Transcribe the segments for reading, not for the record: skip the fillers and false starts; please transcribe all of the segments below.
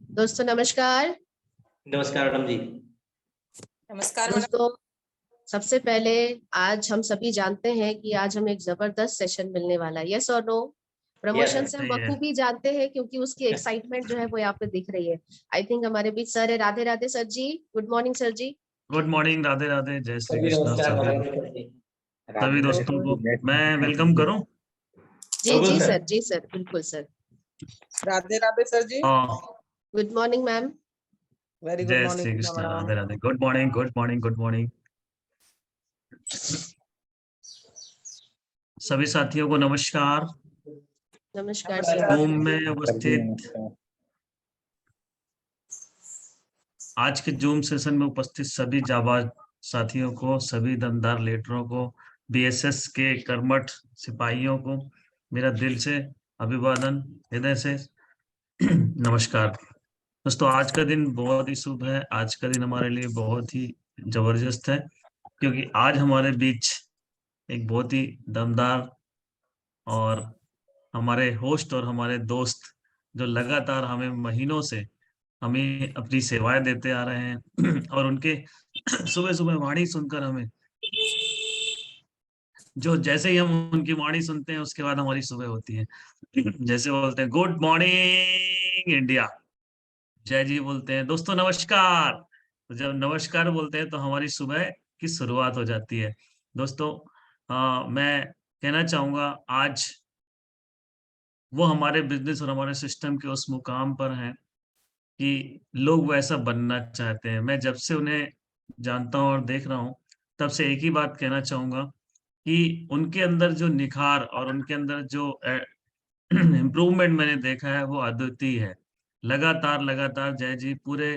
दोस्तों नमस्कार। नमस्कार मैडम जी। नमस्कार मैडम। दोस्तों सबसे पहले आज हम सभी जानते हैं कि आज हमें एक जबरदस्त सेशन मिलने वाला है। यस और नो? प्रमोशन से हम सही है। बखूबी जानते हैं क्योंकि उसकी एक्साइटमेंट जो है वो यहाँ पे दिख रही है। आई थिंक हमारे बीच सर है। राधे राधे सर जी। गुड मॉर्निंग सर जी। गुड मॉर्निंग, राधे राधे, जय श्री सभी कृष्ण। नमस्कार सभी मैडम जी। सभी दोस्तों को मैं वेलकम करूं। जी बिल्कुल जी सर। सर, जी सर, बिल्कुल सर। राधे राधे सर जी। Good morning ma'am. Very good जय morning Shri Krishna, madam. Radhe Radhe. Good morning, good morning, good morning. सभी साथियों को नमस्कार। नमस्कार सर। जूम में उपस्थित आज के जूम सेशन में उपस्थित सभी जाबाज साथियों को, सभी दमदार लीडरों को, बीएसएस के कर्मठ सिपाहियों को मेरा दिल से अभिवादन, हृदय से नमस्कार। दोस्तों आज का दिन बहुत ही शुभ है। आज का दिन हमारे लिए बहुत ही जबरदस्त है क्योंकि आज हमारे बीच एक बहुत ही दमदार और हमारे होस्ट और हमारे दोस्त जो लगातार हमें महीनों से हमें अपनी सेवाएं देते आ रहे हैं और उनके सुबह सुबह वाणी सुनकर हमें जो जैसे ही हम उनकी वाणी सुनते हैं उसके बाद हमारी सुबह होती है। जैसे बोलते हैं गुड मॉर्निंग इंडिया, जय जी बोलते हैं, दोस्तों नमस्कार। तो जब नमस्कार बोलते हैं तो हमारी सुबह की शुरुआत हो जाती है। दोस्तों मैं कहना चाहूंगा आज वो हमारे बिजनेस और हमारे सिस्टम के उस मुकाम पर हैं कि लोग वैसा बनना चाहते हैं। मैं जब से उन्हें जानता हूं और देख रहा हूं तब से एक ही बात कहना चाहूंगा कि उनके अंदर जो निखार और उनके अंदर जो इम्प्रूवमेंट मैंने देखा है वो अद्वितीय है। लगातार लगातार जय जी पूरे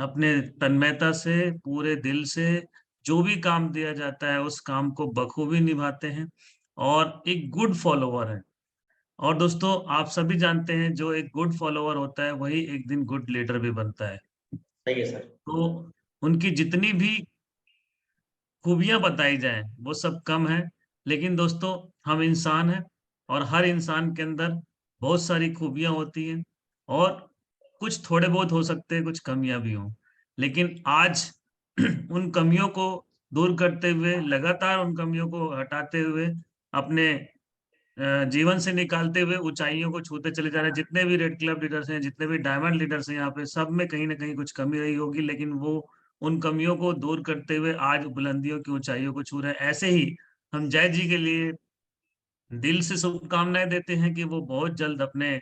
अपने तन्मयता से, पूरे दिल से जो भी काम दिया जाता है उस काम को बखूबी निभाते हैं और एक गुड फॉलोवर है। और दोस्तों आप सभी जानते हैं जो एक गुड फॉलोवर होता है वही एक दिन गुड लीडर भी बनता है। सही है सर। तो उनकी जितनी भी खूबियां बताई जाएं वो सब कम है, लेकिन दोस्तों हम इंसान हैं और हर इंसान के अंदर बहुत सारी खूबियां होती हैं और कुछ थोड़े बहुत हो सकते हैं, कुछ कमियां भी हों। लेकिन आज उन कमियों को दूर करते हुए, लगातार उन कमियों को हटाते हुए, अपने जीवन से निकालते हुए ऊंचाइयों को छूते चले जा रहे हैं। जितने भी रेड क्लब लीडर्स हैं, जितने भी डायमंड लीडर्स हैं यहाँ पे, सब में कहीं ना कहीं कुछ कमी रही होगी, लेकिन वो उन कमियों को दूर करते हुए आज बुलंदियों की ऊंचाइयों को छू रहे हैं। ऐसे ही हम जय जी के लिए दिल से शुभकामनाएं देते हैं कि वो बहुत जल्द अपने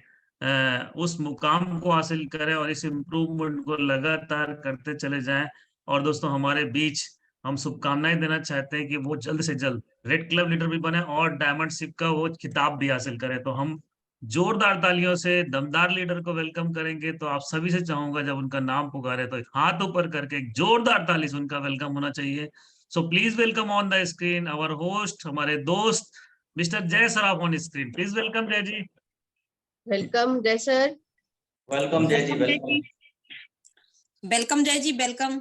उस मुकाम को हासिल करें और इस इम्प्रूवमेंट को लगातार करते चले जाएं। और दोस्तों हमारे बीच हम शुभकामनाएं देना चाहते हैं कि वो जल्द से जल्द रेड क्लब लीडर भी बने और डायमंड शिप का वो खिताब भी हासिल करे। तो हम जोरदार तालियों से दमदार लीडर को वेलकम करेंगे। तो आप सभी से चाहूंगा जब उनका नाम पुकारे तो एक हाथ ऊपर करके एक जोरदार ताली से उनका वेलकम होना चाहिए। So please welcome on the screen our host, हमारे दोस्त mister Jai Saraf on screen. Please welcome Jai ji. Welcome Jai sir. Welcome Jai ji. Welcome. Welcome Jai ji. Welcome.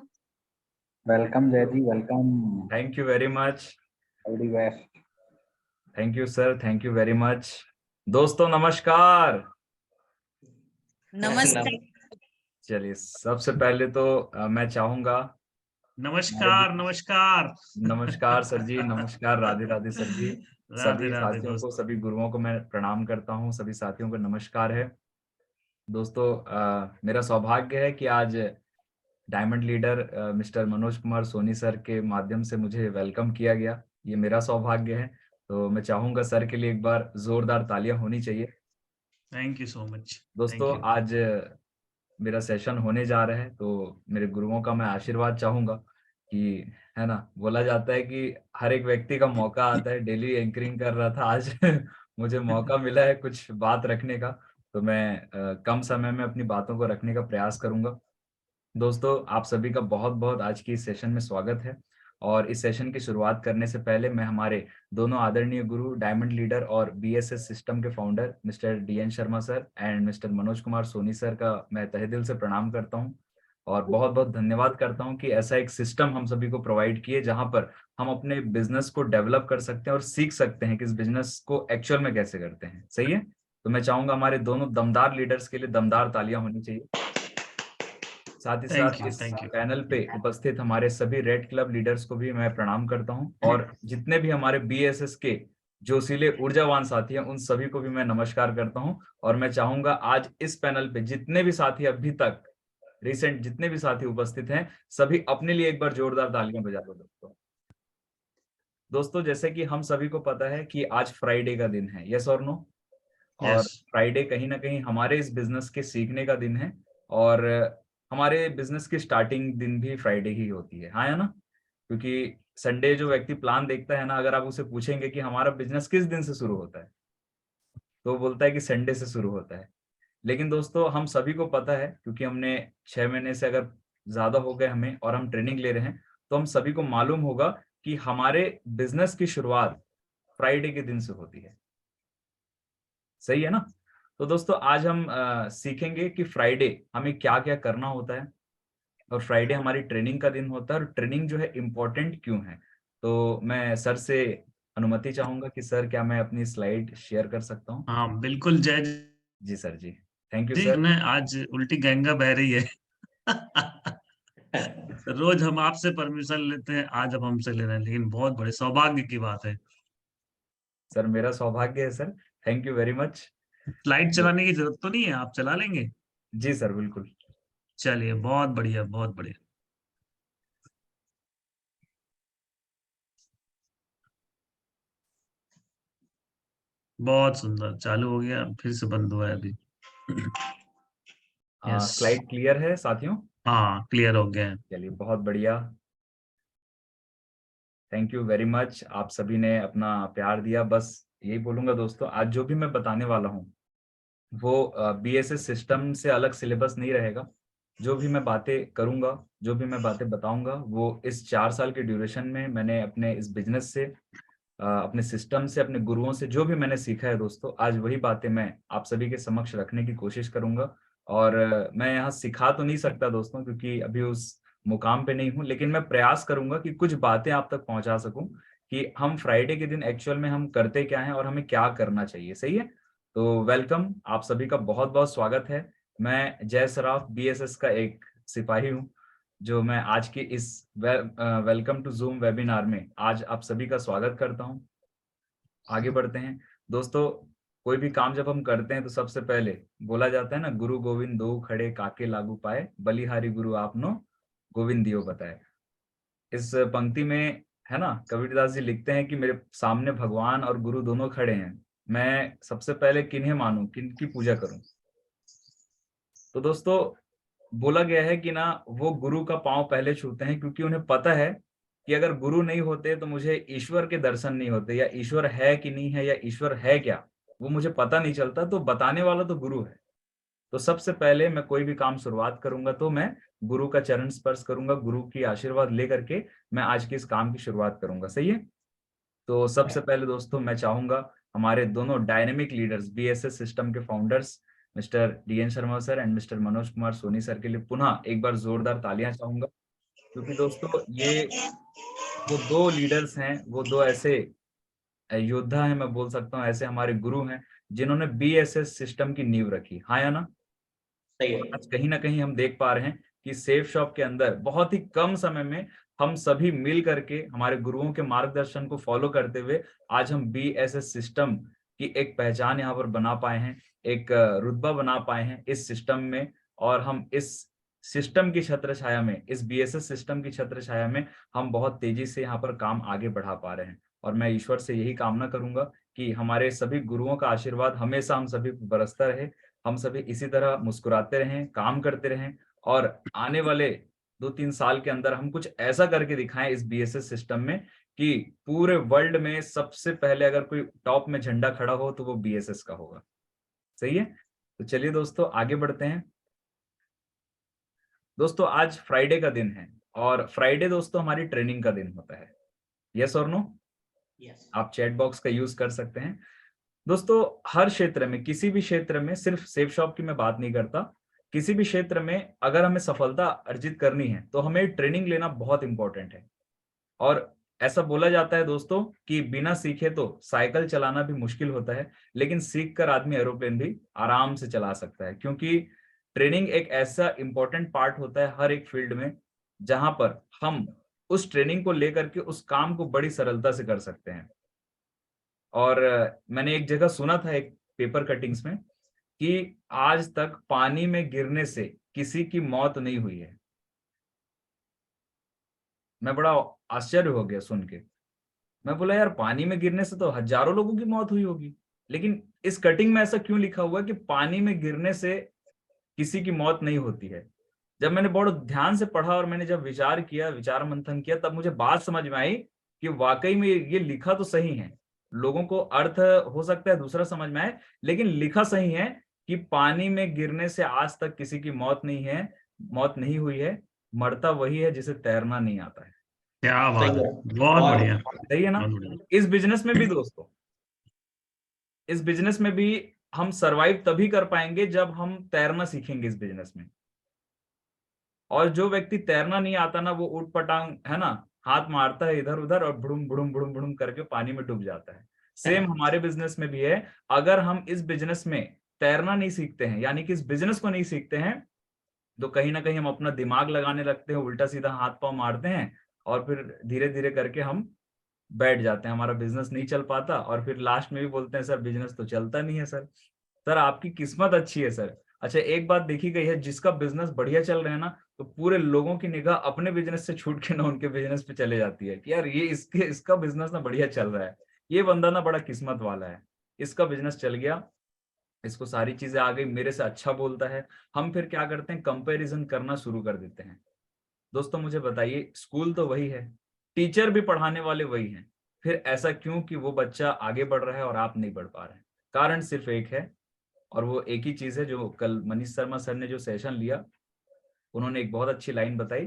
Welcome Jai ji. Welcome. Thank you very much. All the best. Thank you sir, thank you very much. दोस्तों नमस्कार। नमस्कार। चलिए सबसे पहले तो मैं चाहूंगा नमस्कार नमस्कार। नमस्कार सर जी, नमस्कार राधे राधे सर जी। राधे सभी राधे साथियों को, दोस्त। सभी गुरुओं को मैं प्रणाम करता हूं। सभी साथियों को नमस्कार है। दोस्तों मेरा सौभाग्य है कि आज diamond leader mister Manoj Kumar Soni sir के माध्यम से मुझे वेलकम किया गया। ये मेरा सौभाग्य है। तो मैं चाहूंगा सर के लिए एक बार जोरदार तालियां होनी चाहिए। थैंक यू सो मच दोस्तों आज मेरा सेशन होने जा रहा है तो मेरे गुरुओं का मैं आशीर्वाद चाहूंगा कि, है ना, बोला जाता है कि हर एक व्यक्ति का मौका आता है। डेली एंकरिंग कर रहा था, आज मुझे मौका मिला है कुछ बात रखने का, तो मैं कम समय में अपनी बातों को रखने का प्रयास करूंगा। दोस्तों आप सभी का बहुत बहुत आज की इस सेशन में स्वागत है। और इस सेशन की शुरुआत करने से पहले मैं हमारे दोनों आदरणीय गुरु, डायमंड लीडर और बीएसएस सिस्टम के founder mister DN Sharma sir and mister Manoj Kumar Soni sir का मैं तहे दिल से प्रणाम करता हूं और बहुत बहुत धन्यवाद करता हूं कि ऐसा एक सिस्टम हम सभी को प्रोवाइड किए जहां पर हम अपने बिजनेस को डेवलप कर सकते हैं और सीख सकते हैं कि इस बिजनेस को एक्चुअल में कैसे करते हैं। सही है। तो मैं चाहूंगा हमारे दोनों दमदार लीडर्स के लिए दमदार तालियां होनी चाहिए। साथ ही Thank साथ you, इस thank you. पैनल पे उपस्थित हमारे सभी रेड क्लब लीडर्स को भी मैं प्रणाम करता हूं, और जितने भी हमारे BSS के जोशीले ऊर्जावान साथी हैं उन सभी को भी मैं नमस्कार करता हूं। और मैं चाहूंगा आज इस पैनल पे जितने भी साथी अभी तक रिसेंट जितने भी साथी उपस्थित हैं, सभी अपने लिए एक बार जोरदार तालियां बजा दो दोस्तों। दोस्तों, जैसे कि हम सभी को पता है कि आज फ्राइडे का दिन है, यस और नो? और Yes. फ्राइडे कहीं ना कहीं हमारे इस बिजनेस के सीखने का दिन है, और हमारे बिजनेस की स्टार्टिंग दिन भी फ्राइडे ही होती है, हाँ या ना? क्योंकि संडे जो व्यक्ति प्लान देखता है ना, अगर आप उसे पूछेंगे कि हमारा बिजनेस किस दिन से शुरू होता है, तो वो बोलता है कि संडे से शुरू होता है। लेकिन दोस्तों, हम सभी को पता है, क्योंकि हमने 6 महीने से अगर ज्यादा हो गए हमें और हम ट्रेनिंग ले रहे हैं, तो हम सभी को मालूम होगा कि हमारे बिजनेस की शुरुआत फ्राइडे के दिन से होती है। सही है ना? तो दोस्तों, आज हम सीखेंगे कि फ्राइडे हमें क्या क्या करना होता है, और फ्राइडे हमारी ट्रेनिंग का दिन होता है, और ट्रेनिंग जो है इम्पोर्टेंट क्यों है। तो मैं सर से अनुमति चाहूंगा कि सर, क्या मैं अपनी स्लाइड शेयर कर सकता हूँ? हाँ बिल्कुल Jai ji sir ji, thank you जी। सर। ने आज उल्टी गंगा बह रही है। रोज हम आपसे परमिशन लेते हैं, आज अब हमसे ले रहे हैं, लेकिन बहुत बड़े सौभाग्य की बात है। सर, मेरा सौभाग्य है sir, thank you very much. Flight चलाने की जरूरत तो नहीं है, आप चला लेंगे? जी सर, बिल्कुल। चलिए, बहुत बढ़िया, बहुत बढ़िया। बहुत सुंदर, चालू हो गया, फिर से बंद हुआ है अभी। यस, स्लाइड क्लियर है साथियों? हाँ क्लियर हो गया है। चलिए, बहुत बढ़िया, थैंक यू वेरी मच। आप सभी ने अपना प्यार दिया। बस यही बोलूंगा दोस्तों, आज जो भी मैं बताने वाला हूँ वो BSS सिस्टम से अलग सिलेबस नहीं रहेगा। जो भी मैं बातें करूंगा, जो भी मैं बातें बताऊंगा, वो इस 4 साल के ड्यूरेशन में मैंने अपने इस बिजनेस से, अपने सिस्टम से, अपने गुरुओं से जो भी मैंने सीखा है दोस्तों, आज वही बातें मैं आप सभी के समक्ष रखने की कोशिश करूंगा। और मैं यहाँ सिखा तो नहीं सकता दोस्तों, क्योंकि अभी उस मुकाम पे नहीं हूँ, लेकिन मैं प्रयास करूंगा कि कुछ बातें आप तक पहुंचा सकूं कि हम फ्राइडे के दिन एक्चुअल में हम करते क्या हैं और हमें क्या करना चाहिए। सही है? तो वेलकम, आप सभी का बहुत बहुत स्वागत है। मैं जय सराफ BSS का एक सिपाही हूँ, जो मैं आज की इस वेलकम टू जूम वेबिनार में आज आप सभी का स्वागत करता हूं। आगे बढ़ते हैं दोस्तों। कोई भी काम जब हम करते हैं तो सबसे पहले बोला जाता है ना, गुरु गोविंद दो खड़े काके लागू पाए, बलिहारी गुरु आपनो गोविंद दियो बताए। इस पंक्ति में है ना, कबीरदास जी लिखते हैं कि मेरे सामने भगवान और गुरु दोनों खड़े हैं, मैं सबसे पहले किन्हें मानूं, किनकी पूजा करूं। तो दोस्तों, बोला गया है कि ना, वो गुरु का पांव पहले छूते हैं, क्योंकि उन्हें पता है कि अगर गुरु नहीं होते तो मुझे ईश्वर के दर्शन नहीं होते, या ईश्वर है कि नहीं है, या ईश्वर है क्या वो मुझे पता नहीं चलता। तो बताने वाला तो गुरु है। तो सबसे पहले मैं कोई भी काम शुरुआत करूंगा तो मैं गुरु का चरण स्पर्श करूंगा, गुरु की आशीर्वाद लेकर के मैं आज के इस काम की शुरुआत करूंगा। सही है? तो सबसे पहले दोस्तों, मैं चाहूंगा हमारे दोनों डायनेमिक लीडर्स, BSS सिस्टम के founders mister DN Sharma sir and mister Manoj Kumar Soni sir के लिए पुनः एक बार जोरदार तालियां चाहूंगा, क्योंकि दोस्तों ये वो 2 लीडर्स हैं, वो 2 ऐसे योद्धा हैं, मैं बोल सकता हूँ, ऐसे हमारे गुरु हैं जिन्होंने BSS सिस्टम की नींव रखी। हाँ या ना? सही है। आज कहीं ना कहीं हम देख पा रहे हैं कि सेफ शॉप के अंदर बहुत ही कम समय में हम सभी मिल करके हमारे गुरुओं के मार्गदर्शन को फॉलो करते हुए आज हम BSS सिस्टम की एक पहचान यहाँ पर बना पाए हैं, एक रुतबा बना पाए हैं इस सिस्टम में। और हम इस सिस्टम की छत्र छाया में, इस BSS सिस्टम की छत्र छाया में हम बहुत तेजी से यहाँ पर काम आगे बढ़ा पा रहे हैं। और मैं ईश्वर से यही कामना करूंगा कि हमारे सभी गुरुओं का आशीर्वाद हमेशा हम सभी पर बरसता रहे, हम सभी इसी तरह मुस्कुराते रहें, काम करते रहें, और आने वाले 2-3 साल के अंदर हम कुछ ऐसा करके दिखाएं इस BSS सिस्टम में कि पूरे वर्ल्ड में सबसे पहले अगर कोई टॉप में झंडा खड़ा हो तो वो BSS का होगा। सही है? तो चलिए दोस्तों, आगे बढ़ते हैं। दोस्तों, आज फ्राइडे का दिन है, और फ्राइडे दोस्तों हमारी ट्रेनिंग का दिन होता है। यस और नो? यस। आप चैट बॉक्स का यूज कर सकते हैं। दोस्तों, हर क्षेत्र में, किसी भी क्षेत्र में, सिर्फ सेफ शॉप की मैं बात नहीं करता, किसी भी क्षेत्र में अगर हमें सफलता अर्जित करनी है तो हमें ट्रेनिंग लेना बहुत इंपॉर्टेंट है। और ऐसा बोला जाता है दोस्तों कि बिना सीखे तो साइकिल चलाना भी मुश्किल होता है, लेकिन सीख कर आदमी एरोप्लेन भी आराम से चला सकता है, क्योंकि ट्रेनिंग एक ऐसा इंपॉर्टेंट पार्ट होता है हर एक फील्ड में, जहां पर हम उस ट्रेनिंग को लेकर के उस काम को बड़ी सरलता से कर सकते हैं। और मैंने एक जगह सुना था एक पेपर कटिंग्स में कि आज तक पानी में गिरने से किसी की मौत नहीं हुई है। मैं बड़ा आश्चर्य हो गया सुन के। मैं बोला यार, पानी में गिरने से तो हजारों लोगों की मौत हुई होगी, लेकिन इस कटिंग में ऐसा क्यों लिखा हुआ है कि पानी में गिरने से किसी की मौत नहीं होती है। जब मैंने बहुत ध्यान से पढ़ा और मैंने जब विचार किया, विचार मंथन किया, तब मुझे बात समझ में आई कि वाकई में ये लिखा तो सही है। लोगों को अर्थ हो सकता है दूसरा समझ में आए, लेकिन लिखा सही है कि पानी में गिरने से आज तक किसी की मौत नहीं हुई है। मरता वही है जिसे तैरना नहीं आता है। क्या बात सही है, है। बहुत और- बढ़िया, सही है ना? बहुत बढ़िया। इस बिजनेस में भी दोस्तों, इस बिजनेस में भी हम सरवाइव तभी कर पाएंगे जब हम तैरना सीखेंगे इस बिजनेस में। और जो व्यक्ति तैरना नहीं आता ना, वो ऊट पटांग है ना, हाथ मारता है इधर उधर और बुड़ुम बुड़ुम बुड़ुम बुड़ुम करके पानी में डूब जाता है। सेम हमारे बिजनेस में भी है। अगर हम इस बिजनेस में तैरना नहीं सीखते हैं, यानी कि इस बिजनेस को नहीं सीखते हैं, तो कहीं ना कहीं हम अपना दिमाग लगाने लगते हैं, उल्टा सीधा हाथ पांव मारते हैं और फिर धीरे धीरे करके हम बैठ जाते हैं। हमारा बिजनेस नहीं चल पाता और फिर लास्ट में भी बोलते हैं सर बिजनेस तो चलता नहीं है। सर आपकी किस्मत अच्छी है सर। अच्छा, एक बात देखी गई है, जिसका बिजनेस बढ़िया चल रहा है ना, तो पूरे लोगों की निगाह अपने बिजनेस से छूट के ना उनके बिजनेस पे चले जाती है कि यार ये इसका बिजनेस ना बढ़िया चल रहा है, ये बंदा ना बड़ा किस्मत वाला है, इसका बिजनेस चल गया, इसको सारी चीजें आ गई, मेरे से अच्छा बोलता है। हम फिर क्या करते हैं, कंपैरिजन करना शुरू कर देते हैं। दोस्तों मुझे बताइए, स्कूल तो वही है, टीचर भी पढ़ाने वाले वही हैं, फिर ऐसा क्यों कि वो बच्चा आगे बढ़ रहा है और आप नहीं बढ़ पा रहे हैं? कारण सिर्फ एक है, और वो एक ही चीज है जो कल मनीष शर्मा सर ने जो सेशन लिया, उन्होंने एक बहुत अच्छी लाइन बताई,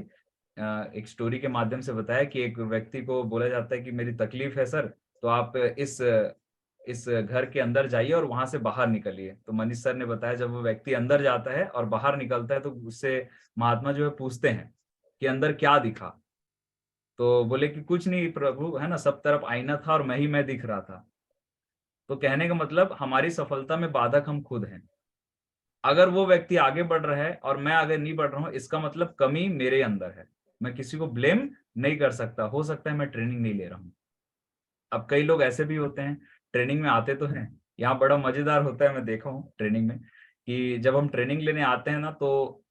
एक स्टोरी के माध्यम से बताया कि एक व्यक्ति को बोला जाता है कि मेरी तकलीफ है सर, तो आप इस घर के अंदर जाइए और वहां से बाहर निकलिए। तो मनीष सर ने बताया, जब वो व्यक्ति अंदर जाता है और बाहर निकलता है तो उससे महात्मा जो है पूछते हैं कि अंदर क्या दिखा, तो बोले कि कुछ नहीं प्रभु, है ना, सब तरफ आईना था और मैं दिख रहा था। तो कहने का मतलब, हमारी सफलता में बाधक हम खुद हैं। अगर वो व्यक्ति आगे बढ़ रहा है और मैं आगे नहीं बढ़ रहा हूँ, इसका मतलब कमी मेरे अंदर है। मैं किसी को ब्लेम नहीं कर सकता, हो सकता है मैं ट्रेनिंग नहीं ले रहा हूँ। अब कई लोग ऐसे भी होते हैं, ट्रेनिंग में आते तो हैं, यहाँ बड़ा मजेदार होता है, मैं देखा हूँ ट्रेनिंग में कि जब हम ट्रेनिंग लेने आते हैं ना, तो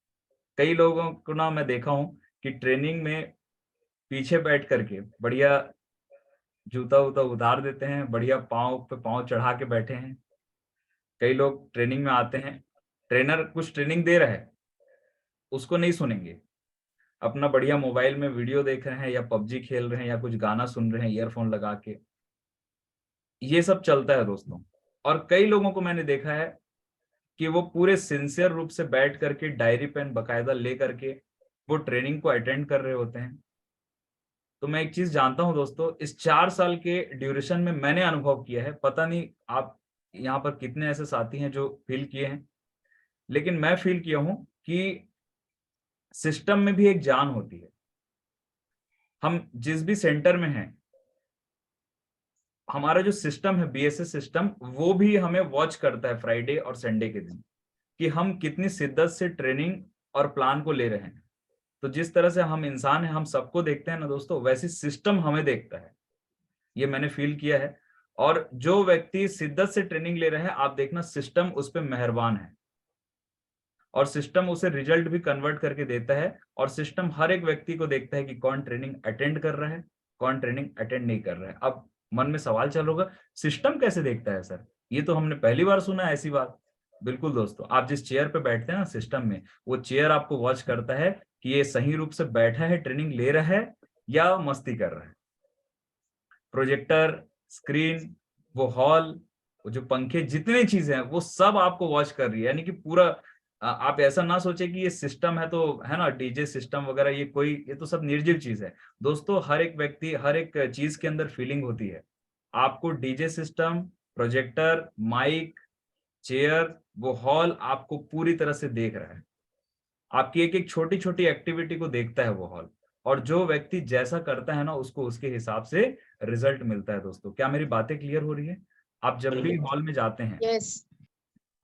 कई लोगों को ना मैं देखा हूँ कि ट्रेनिंग में पीछे बैठ करके बढ़िया जूता वूता उतार देते हैं, बढ़िया पाँव पे पाँव चढ़ा के बैठे हैं। कई लोग ट्रेनिंग में आते हैं, ट्रेनर कुछ ट्रेनिंग दे रहा है, उसको नहीं सुनेंगे, अपना बढ़िया मोबाइल में वीडियो देख रहे हैं या पबजी खेल रहे हैं या कुछ गाना सुन रहे हैं ईयरफोन लगा के। ये सब चलता है दोस्तों। और कई लोगों को मैंने देखा है कि वो पूरे सिंसियर रूप से बैठ करके डायरी पेन बकायदा ले करके वो ट्रेनिंग को अटेंड कर रहे होते हैं। तो मैं एक चीज जानता हूं दोस्तों, इस 4 साल के ड्यूरेशन में मैंने अनुभव किया है, पता नहीं आप यहाँ पर कितने ऐसे साथी हैं जो फील किए हैं, लेकिन मैं फील किया हूं कि सिस्टम में भी एक जान होती है। हम जिस भी सेंटर में हैं, हमारा जो सिस्टम है बीएसएस सिस्टम, वो भी हमें वॉच करता है फ्राइडे और संडे के दिन कि हम कितनी शिद्दत से ट्रेनिंग और प्लान को ले रहे हैं। तो जिस तरह से हम इंसान हैं, हम सबको देखते हैं ना दोस्तों, वैसे सिस्टम हमें देखता है, ये मैंने फील किया है। और जो व्यक्ति शिद्दत से ट्रेनिंग ले रहे हैं, आप देखना सिस्टम उस पर मेहरबान है और सिस्टम उसे रिजल्ट भी कन्वर्ट करके देता है। और सिस्टम हर एक व्यक्ति को देखता है कि कौन ट्रेनिंग अटेंड कर रहा है, कौन ट्रेनिंग अटेंड नहीं कर रहा है। अब मन में सवाल चल होगा, सिस्टम कैसे देखता है सर, ये तो हमने पहली बार सुना है ऐसी बात। बिल्कुल दोस्तों, आप जिस चेयर पे बैठते हैं ना सिस्टम में, वो चेयर आपको वॉच करता है कि ये सही रूप से बैठा है, ट्रेनिंग ले रहा है या मस्ती कर रहा है। प्रोजेक्टर, स्क्रीन, वो हॉल, वो जो पंखे, जितनी चीजें हैं, वो सब आपको वॉच कर रही है। यानी कि पूरा आप ऐसा ना सोचे कि ये सिस्टम है तो, है ना, डीजे सिस्टम वगैरह, ये तो सब निर्जीव चीज है दोस्तों। हर एक व्यक्ति, हर एक चीज के अंदर फीलिंग होती है। आपको DJ system, projector, mic, chair, वो हॉल आपको पूरी तरह से देख रहा है। आपकी एक एक छोटी छोटी एक्टिविटी को देखता है वो हॉल। और जो व्यक्ति जैसा करता है ना उसको उसके हिसाब से रिजल्ट मिलता है। दोस्तों क्या मेरी बातें क्लियर हो रही है? आप जब भी बिल्कुल। हॉल में जाते हैं यस,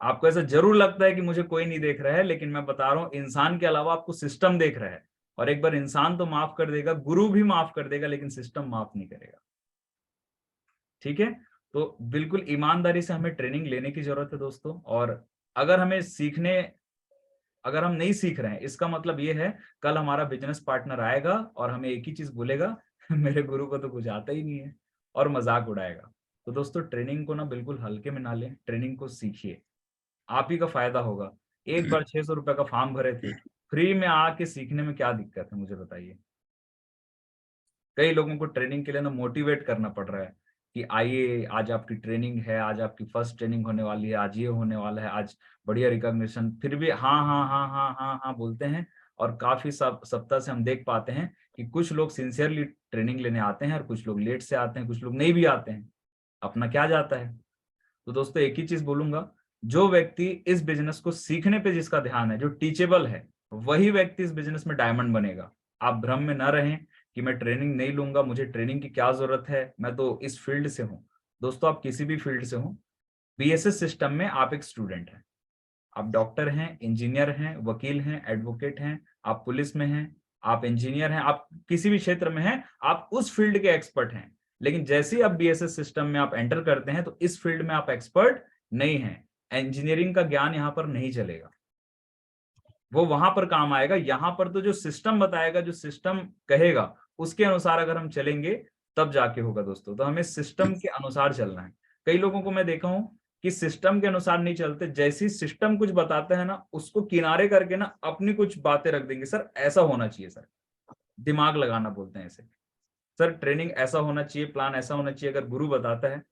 आपको ऐसा जरूर लगता है कि मुझे कोई नहीं देख रहा है, लेकिन मैं बता रहा हूँ इंसान के अलावा आपको सिस्टम देख रहा है। और एक बार इंसान तो माफ कर देगा, गुरु भी माफ कर देगा, लेकिन सिस्टम माफ नहीं करेगा। ठीक है, तो बिल्कुल ईमानदारी से हमें ट्रेनिंग लेने की जरूरत है दोस्तों। और अगर हमें अगर हम नहीं सीख रहे हैं, इसका मतलब ये है कल हमारा बिजनेस पार्टनर आएगा और हमें एक ही चीज बोलेगा मेरे गुरु को तो कुछ आता ही नहीं है, और मजाक उड़ाएगा। तो दोस्तों ट्रेनिंग को ना बिल्कुल हल्के में ना लें, ट्रेनिंग को सीखिए, आप ही का फायदा होगा। एक बार 600 रुपए का फॉर्म भरे थे, फ्री में आके सीखने में क्या दिक्कत है मुझे बताइए। कई लोगों को ट्रेनिंग के लिए ना मोटिवेट करना पड़ रहा है कि आइए आज आपकी ट्रेनिंग है, आज आपकी फर्स्ट ट्रेनिंग होने वाली है, आज ये होने वाला है, आज बढ़िया रिकॉग्निशन, फिर भी हाँ हाँ हाँ हाँ हाँ हाँ बोलते हैं। और काफी सप्ताह से हम देख पाते हैं कि कुछ लोग सिंसियरली ट्रेनिंग लेने आते हैं और कुछ लोग लेट से आते हैं, कुछ लोग नहीं भी आते हैं, अपना क्या जाता है। तो दोस्तों एक ही चीज बोलूंगा, जो व्यक्ति इस बिजनेस को सीखने पे जिसका ध्यान है, जो टीचेबल है, वही व्यक्ति इस बिजनेस में डायमंड बनेगा। आप भ्रम में ना रहें कि मैं ट्रेनिंग नहीं लूंगा, मुझे ट्रेनिंग की क्या जरूरत है, मैं तो इस फील्ड से हूं। दोस्तों आप किसी भी फील्ड से हो, बीएसएस सिस्टम में आप एक स्टूडेंट हैं। आप डॉक्टर हैं, इंजीनियर हैं, वकील हैं, एडवोकेट हैं, आप पुलिस में हैं, आप इंजीनियर हैं, आप किसी भी क्षेत्र में हैं, आप उस फील्ड के एक्सपर्ट हैं। लेकिन जैसे ही आप बीएसएस सिस्टम में आप एंटर करते हैं तो इस फील्ड में आप एक्सपर्ट नहीं हैं। इंजीनियरिंग का ज्ञान यहाँ पर नहीं चलेगा, वो वहां पर काम आएगा। यहाँ पर तो जो सिस्टम बताएगा, जो सिस्टम कहेगा, उसके अनुसार अगर हम चलेंगे तब जाके होगा दोस्तों। तो हमें सिस्टम के अनुसार चलना है। कई लोगों को मैं देखा हूं कि सिस्टम के अनुसार नहीं चलते, जैसी सिस्टम कुछ बताते हैं ना उसको किनारे करके ना अपनी कुछ बातें रख देंगे। सर ऐसा होना चाहिए, सर दिमाग लगाना बोलते हैं इसे। सर ट्रेनिंग ऐसा होना चाहिए, प्लान ऐसा होना चाहिए। अगर गुरु बताता है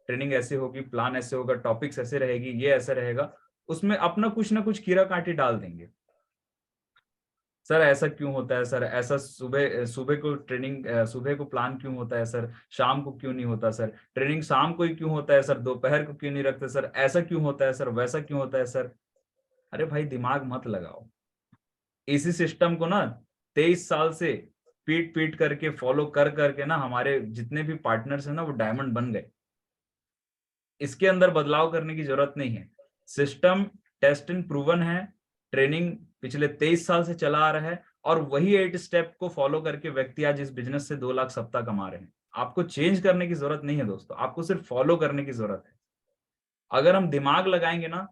ट्रेनिंग ऐसे होगी, प्लान ऐसे होगा, टॉपिक्स ऐसे रहेगी, ये ऐसे रहेगा, उसमें अपना कुछ ना कुछ कीड़ा कांटी डाल देंगे। सर ऐसा क्यों होता है, सर ऐसा सुबह सुबह को ट्रेनिंग सुबह को प्लान क्यों होता है, सर शाम को क्यों नहीं होता, सर ट्रेनिंग शाम को ही क्यों होता है, सर दोपहर को क्यों नहीं रखते, सर ऐसा क्यों होता है, सर वैसा क्यों होता है सर। अरे भाई दिमाग मत लगाओ। इसी सिस्टम को ना 23 साल से पीट पीट करके फॉलो कर करके ना हमारे जितने भी पार्टनर्स हैं ना वो डायमंड बन गए। इसके अंदर बदलाव करने की जरूरत नहीं है। सिस्टम टेस्ट एंड प्रूवन है, ट्रेनिंग पिछले 23 साल से चला आ रहा है, और वही 8 स्टेप को फॉलो करके व्यक्ति आज इस बिजनेस से 2 लाख सप्ताह कमा रहे हैं। आपको चेंज करने की जरूरत नहीं है दोस्तों, आपको सिर्फ फॉलो करने की जरूरत है। अगर हम दिमाग लगाएंगे ना,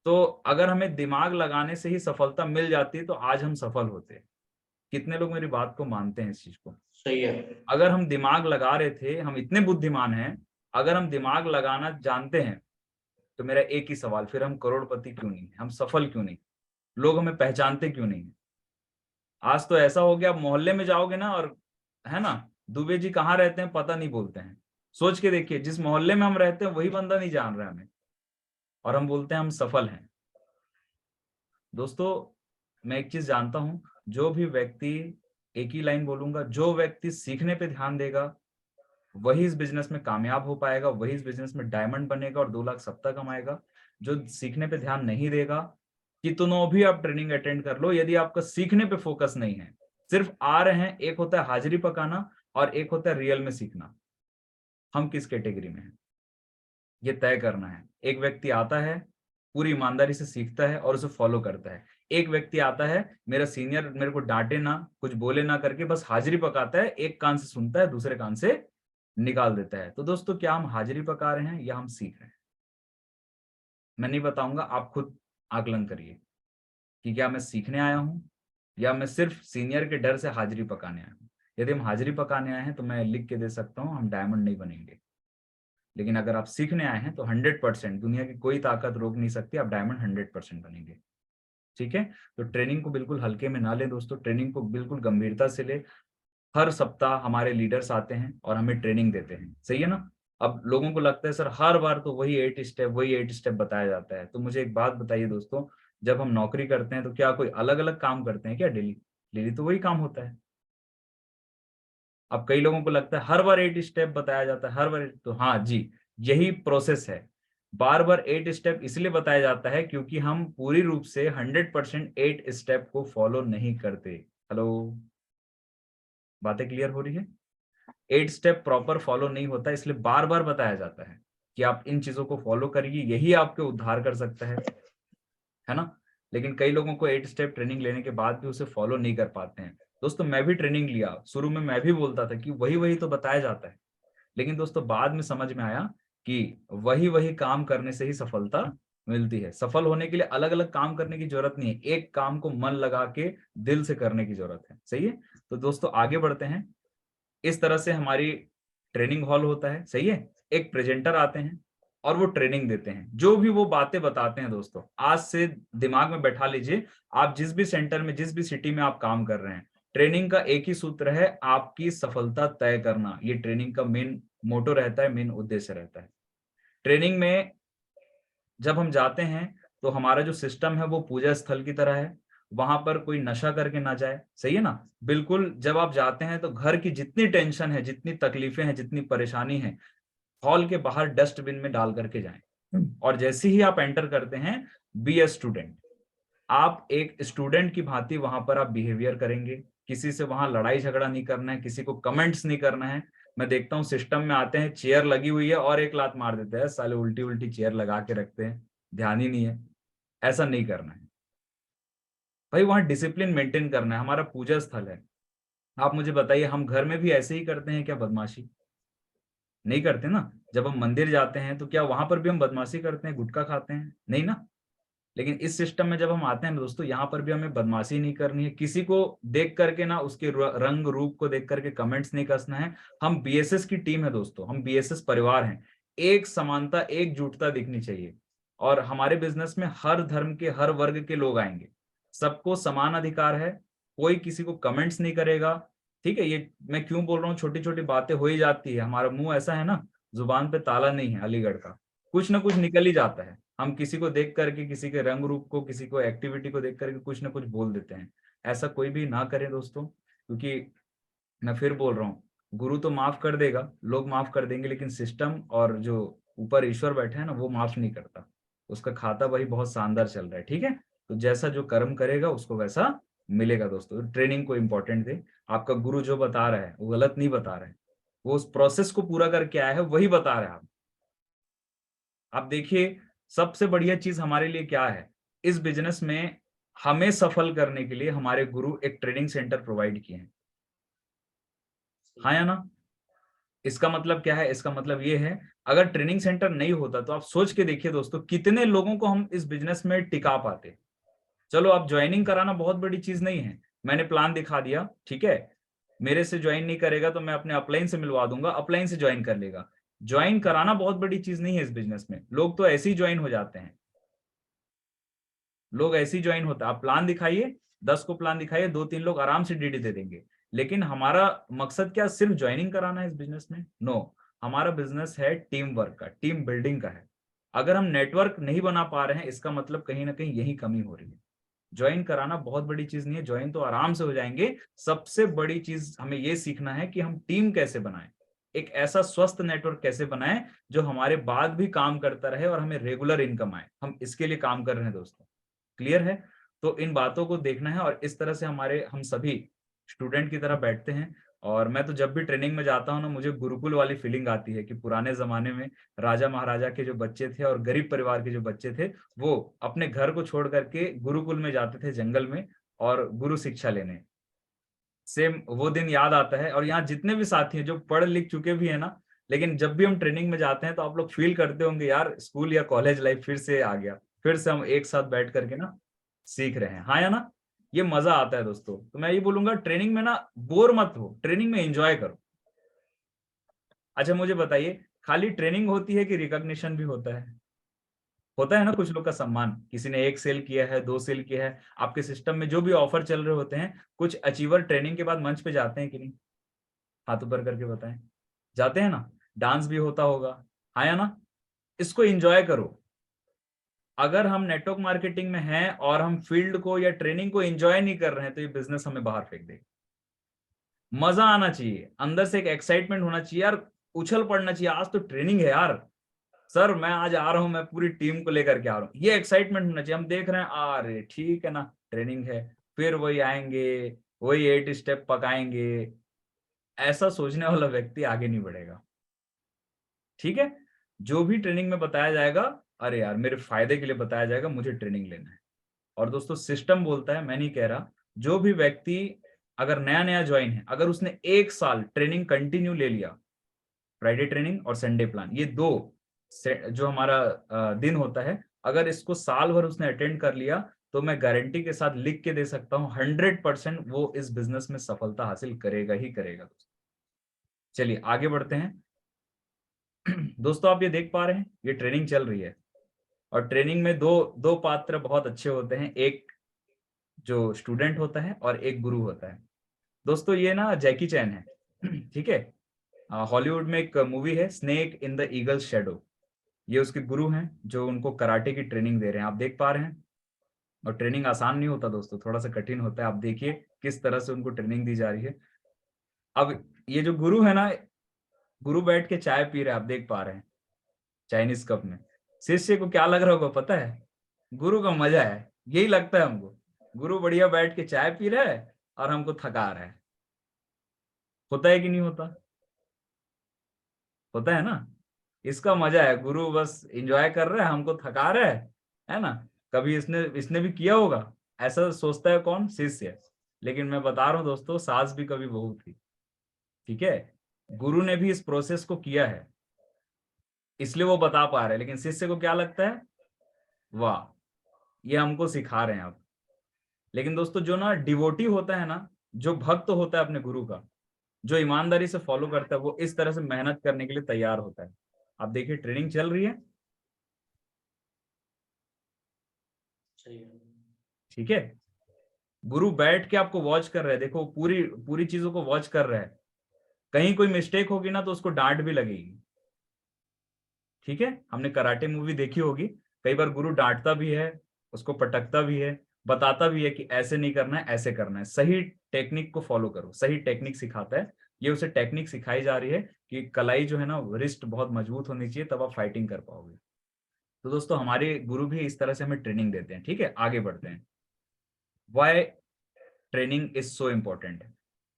तो अगर हमें दिमाग लगाने से ही सफलता मिल जाती है तो आज हम सफल होते हैं। कितने लोग मेरी बात को मानते हैं इस चीज को? सही है। अगर हम दिमाग लगा रहे थे, हम इतने बुद्धिमान हैं, अगर हम दिमाग लगाना जानते हैं, तो मेरा एक ही सवाल, फिर हम करोड़पति क्यों नहीं, हम सफल क्यों नहीं, लोग हमें पहचानते क्यों नहीं? आज तो ऐसा हो गया, मोहल्ले में जाओगे ना और है ना, दुबे जी कहाँ रहते हैं पता नहीं बोलते हैं। सोच के देखिए, जिस मोहल्ले में हम रहते हैं वही बंदा नहीं जान रहा है हमें, और हम बोलते हैं हम सफल हैं। दोस्तों मैं एक चीज जानता हूं, जो भी व्यक्ति, एक ही लाइन बोलूंगा, जो व्यक्ति सीखने पे ध्यान देगा वही इस बिजनेस में कामयाब हो पाएगा, वही इस बिजनेस में डायमंड बनेगा और 2 लाख सप्ताह कमाएगा। जो सीखने पे ध्यान नहीं देगा, कितनों भी आप ट्रेनिंग अटेंड कर लो, यदि आपका सीखने पे फोकस नहीं है, सिर्फ आ रहे हैं, एक होता है हाजिरी पकाना और एक होता है रियल में सीखना। हम किस कैटेगरी में हैं ये तय करना है। एक व्यक्ति आता है, पूरी ईमानदारी से सीखता है और उसे फॉलो करता है। एक व्यक्ति आता है, मेरा सीनियर मेरे को डांटे ना, कुछ बोले ना करके बस हाजिरी पकाता है, एक कान से सुनता है, दूसरे कान से निकाल देता है। तो दोस्तों क्या हम हाजिरी पका रहे हैं या हम सीख रहे हैं? मैं नहीं बताऊंगा, आप खुद आकलन करिए कि क्या मैं सीखने आया हूं या मैं सिर्फ सीनियर के डर से हाजिरी पकाने आया हूं। यदि हम हाजिरी पकाने आए हैं तो मैं लिख के दे सकता हूं हम डायमंड नहीं बनेंगे। लेकिन अगर आप सीखने आए हैं तो 100%, दुनिया की कोई ताकत रोक नहीं सकती, आप डायमंड 100% बनेंगे। ठीक है, तो ट्रेनिंग को बिल्कुल हल्के में ना ले दोस्तों, ट्रेनिंग को बिल्कुल गंभीरता से ले। हर सप्ताह हमारे लीडर्स आते हैं और हमें ट्रेनिंग देते हैं, सही है ना। अब लोगों को लगता है सर हर बार तो वही 8 स्टेप बताया जाता है। तो मुझे एक बात बताइए दोस्तों, जब हम नौकरी करते हैं तो क्या कोई अलग अलग काम करते हैं क्या? डेली डेली तो वही काम होता है। अब कई लोगों को लगता है हर बार 8 स्टेप बताया जाता है, हर बार, तो हाँ जी, यही प्रोसेस है। बार बार 8 स्टेप इसलिए बताया जाता है क्योंकि हम पूरी रूप से 100% 8 स्टेप को फॉलो नहीं करते। हेलो, बातें क्लियर हो रही है? 8 स्टेप प्रॉपर फॉलो नहीं होता, इसलिए बार बार बताया जाता है कि आप इन चीजों को फॉलो करिए, यही आपके उद्धार कर सकता है ना। लेकिन कई लोगों को 8 स्टेप ट्रेनिंग लेने के बाद भी उसे फॉलो नहीं कर पाते हैं। दोस्तों मैं भी ट्रेनिंग लिया, शुरू में मैं भी बोलता था कि वही वही तो बताया जाता है, लेकिन दोस्तों बाद में समझ में आया कि वही वही काम करने से ही सफलता मिलती है। सफल होने के लिए अलग अलग काम करने की जरूरत नहीं है, एक काम को मन लगा के दिल से करने की जरूरत है। सही है? तो दोस्तों आगे बढ़ते हैं। इस तरह से हमारी ट्रेनिंग हॉल होता है। सही है? एक प्रेजेंटर आते हैं और वो ट्रेनिंग देते हैं, जो भी वो बातें बताते हैं दोस्तों आज से दिमाग में बैठा लीजिए। आप जिस भी सेंटर में, जिस भी सिटी में आप काम कर रहे हैं, ट्रेनिंग का एक ही सूत्र है, आपकी सफलता तय करना। ये ट्रेनिंग का मेन मोटो रहता है, मेन उद्देश्य रहता है। ट्रेनिंग में जब हम जाते हैं तो हमारा जो सिस्टम है वो पूजा स्थल की तरह है, वहां पर कोई नशा करके ना जाए। सही है ना? बिल्कुल जब आप जाते हैं तो घर की जितनी टेंशन है, जितनी तकलीफें हैं, जितनी परेशानी है, हॉल के बाहर डस्टबिन में डाल करके जाएं। और जैसे ही आप एंटर करते हैं, बी ए स्टूडेंट, आप एक स्टूडेंट की भांति वहां पर आप बिहेवियर करेंगे। किसी से वहां लड़ाई झगड़ा नहीं करना है, किसी को कमेंट्स नहीं करना है। मैं देखता हूँ सिस्टम में आते हैं, चेयर लगी हुई है और एक लात मार देते हैं, साले उल्टी उल्टी चेयर लगा के रखते हैं, ध्यान ही नहीं है। ऐसा नहीं करना है भाई, वहां डिसिप्लिन मेंटेन करना है, हमारा पूजा स्थल है। आप मुझे बताइए, हम घर में भी ऐसे ही करते हैं क्या बदमाशी? नहीं करते ना। जब हम मंदिर जाते हैं तो क्या वहां पर भी हम बदमाशी करते हैं, गुटखा खाते हैं? नहीं ना। लेकिन इस सिस्टम में जब हम आते हैं ना दोस्तों, यहाँ पर भी हमें बदमाशी नहीं करनी है, किसी को देख करके ना उसके रंग रूप को देख करके कमेंट्स नहीं कसना है। हम बीएसएस की टीम है दोस्तों, हम बीएसएस परिवार हैं। एक समानता, एकजुटता दिखनी चाहिए। और हमारे बिजनेस में हर धर्म के, हर वर्ग के लोग आएंगे, सबको समान अधिकार है, कोई किसी को कमेंट्स नहीं करेगा। ठीक है? ये मैं क्यों बोल रहा हूँ, छोटी छोटी बातें हो ही जाती है, हमारा मुंह ऐसा है ना, जुबान पे ताला नहीं है अलीगढ़ का, कुछ ना कुछ निकल ही जाता है। हम किसी को देख करके, किसी के रंग रूप को, किसी को एक्टिविटी को देख करके कुछ ना कुछ बोल देते हैं। ऐसा कोई भी ना करे दोस्तों, क्योंकि मैं फिर बोल रहा हूँ, गुरु तो माफ कर देगा, लोग माफ कर देंगे, लेकिन सिस्टम और जो ऊपर ईश्वर बैठे हैं ना, वो माफ नहीं करता। उसका खाता वही बहुत शानदार चल रहा है। ठीक है? तो जैसा जो कर्म करेगा उसको वैसा मिलेगा दोस्तों। ट्रेनिंग को इंपॉर्टेंट दे। आपका गुरु जो बता रहा है वो गलत नहीं बता रहा है, वो उस प्रोसेस को पूरा करके आया है, वही बता रहा है। आप देखिए, सबसे बढ़िया चीज हमारे लिए क्या है इस बिजनेस में, हमें सफल करने के लिए हमारे गुरु एक ट्रेनिंग सेंटर प्रोवाइड किए हैं। हाँ या ना? इसका मतलब क्या है? इसका मतलब ये है, अगर ट्रेनिंग सेंटर नहीं होता तो आप सोच के देखिए दोस्तों, कितने लोगों को हम इस बिजनेस में टिका पाते। चलो, आप ज्वाइनिंग कराना बहुत बड़ी चीज नहीं है, मैंने प्लान दिखा दिया, ठीक है, मेरे से ज्वाइन नहीं करेगा तो मैं अपने अपलाइन से मिलवा दूंगा, अपलाइन से ज्वाइन कर लेगा। ज्वाइन कराना बहुत बड़ी चीज नहीं है इस बिजनेस में, लोग तो ऐसे ही ज्वाइन हो जाते हैं, लोग ऐसे ही ज्वाइन होता है। आप प्लान दिखाइए, 10 को प्लान दिखाइए, 2-3 लोग आराम से डीडी दे देंगे। लेकिन हमारा मकसद क्या सिर्फ ज्वाइनिंग कराना है इस बिजनेस में? नो, हमारा बिजनेस है टीम वर्क का, टीम बिल्डिंग का है। अगर हम नेटवर्क नहीं बना पा रहे हैं, इसका मतलब कहीं ना कहीं यही कमी हो रही है। ज्वाइन कराना बहुत बड़ी चीज नहीं है, ज्वाइन तो आराम से हो जाएंगे। सबसे बड़ी चीज हमें ये सीखना है कि हम टीम कैसे बनाएं, एक ऐसा स्वस्थ नेटवर्क कैसे बनाएं जो हमारे बाद भी काम करता रहे और हमें रेगुलर इनकम आए। हम इसके लिए काम कर रहे हैं दोस्तों, क्लियर है? तो इन बातों को देखना है और इस तरह से हम सभी स्टूडेंट की तरह बैठते हैं। और मैं तो जब भी ट्रेनिंग में जाता हूँ ना, मुझे गुरुकुल वाली फीलिंग आती है कि पुराने जमाने में राजा महाराजा के जो बच्चे थे और गरीब परिवार के जो बच्चे थे, वो अपने घर को छोड़ करके गुरुकुल में जाते थे, जंगल में, और गुरु शिक्षा लेने। सेम वो दिन याद आता है। और यहाँ जितने भी साथी हैं जो पढ़ लिख चुके भी है ना, लेकिन जब भी हम ट्रेनिंग में जाते हैं तो आप लोग फील करते होंगे, यार स्कूल या कॉलेज लाइफ फिर से आ गया, फिर से हम एक साथ बैठ करके ना सीख रहे हैं। हाँ या ना? ये मजा आता है दोस्तों। तो मैं ये बोलूंगा, ट्रेनिंग में ना बोर मत हो, ट्रेनिंग में एंजॉय करो। अच्छा मुझे बताइए, खाली ट्रेनिंग होती है कि रिकॉग्निशन भी होता है? होता है ना, कुछ लोग का सम्मान, किसी ने 1 सेल किया है, 2 सेल किया है, आपके सिस्टम में जो भी ऑफर चल रहे होते हैं, कुछ अचीवर ट्रेनिंग के बाद मंच पे जाते हैं कि नहीं? हाथ ऊपर करके बताएं, जाते हैं ना? डांस भी होता होगा, हाँ या ना? इसको एंजॉय करो। अगर हम नेटवर्क मार्केटिंग में हैं और हम फील्ड को या ट्रेनिंग को एंजॉय नहीं कर रहे हैं, तो ये बिजनेस हमें बाहर फेंक देगा। मजा आना चाहिए, अंदर से एक एक्साइटमेंट होना चाहिए, यार उछल पड़ना चाहिए, आज तो ट्रेनिंग है यार, सर मैं आज आ रहा हूं, मैं पूरी टीम को लेकर के आ रहा हूं, ये एक्साइटमेंट होना चाहिए। हम देख रहे हैं, अरे ठीक है ना, ट्रेनिंग है, फिर वही आएंगे, वही 8 स्टेप पकाएंगे, ऐसा सोचने वाला व्यक्ति आगे नहीं बढ़ेगा। ठीक है, जो भी ट्रेनिंग में बताया जाएगा, अरे यार मेरे फायदे के लिए बताया जाएगा, मुझे ट्रेनिंग लेना है। और दोस्तों सिस्टम बोलता है, मैं नहीं कह रहा, जो भी व्यक्ति अगर नया नया ज्वाइन है, अगर उसने 1 साल ट्रेनिंग कंटिन्यू ले लिया, फ्राइडे ट्रेनिंग और संडे प्लान, ये 2 जो हमारा दिन होता है, अगर इसको साल भर उसने अटेंड कर लिया, तो मैं गारंटी के साथ लिख के दे सकता हूं 100% वो इस बिजनेस में सफलता हासिल करेगा ही करेगा। दोस्तों चलिए आगे बढ़ते हैं। दोस्तों आप ये देख पा रहे हैं, ये ट्रेनिंग चल रही है और ट्रेनिंग में दो पात्र बहुत अच्छे होते हैं, एक जो स्टूडेंट होता है और एक गुरु होता है। दोस्तों ये ना जैकी चैन है, ठीक है, हॉलीवुड में एक मूवी है snake in the eagle shadow, ये उसके गुरु हैं जो उनको कराटे की ट्रेनिंग दे रहे हैं, आप देख पा रहे हैं। और ट्रेनिंग आसान नहीं होता दोस्तों, थोड़ा सा कठिन होता है। आप देखिए किस तरह से उनको ट्रेनिंग दी जा रही है। अब ये जो गुरु है ना, गुरु बैठ के चाय पी रहे हैं, आप देख पा रहे हैं चाइनीज कप में। शिष्य को क्या लग रहा होगा पता है? गुरु का मजा है, यही लगता है हमको, गुरु बढ़िया बैठ के चाय पी रहा है और हमको थका रहा है। होता है कि नहीं होता? होता है ना, इसका मजा है, गुरु बस एंजॉय कर रहा है, हमको थका रहा है ना। कभी इसने भी किया होगा, ऐसा सोचता है कौन? शिष्य। लेकिन मैं बता रहा हूं दोस्तों, सास भी कभी बहू थी, ठीक है, गुरु ने भी इस प्रोसेस को किया है, इसलिए वो बता पा रहे हैं। लेकिन शिष्य को क्या लगता है? वाह, ये हमको सिखा रहे हैं आप। लेकिन दोस्तों जो ना डिवोटी होता है ना, जो भक्त होता है अपने गुरु का, जो ईमानदारी से फॉलो करता है, वो इस तरह से मेहनत करने के लिए तैयार होता है। आप देखिए ट्रेनिंग चल रही है, सही है। ठीक है, गुरु बैठ के आपको वॉच कर रहे हैं, देखो पूरी चीजों को वॉच कर रहे हैं। कहीं कोई मिस्टेक होगी ना तो उसको डांट भी लगेगी, ठीक है। हमने कराटे मूवी देखी होगी, कई बार गुरु डांटता भी है, उसको पटकता भी है, बताता भी है कि ऐसे नहीं करना है, ऐसे करना है, सही टेक्निक को फॉलो करो, सही टेक्निक सिखाता है। ये उसे टेक्निक सिखाई जा रही है कि कलाई जो है ना, रिस्ट बहुत मजबूत होनी चाहिए, तब आप फाइटिंग कर पाओगे। तो दोस्तों हमारे गुरु भी इस तरह से हमें ट्रेनिंग देते हैं, ठीक है। आगे बढ़ते हैं। Why training is so important?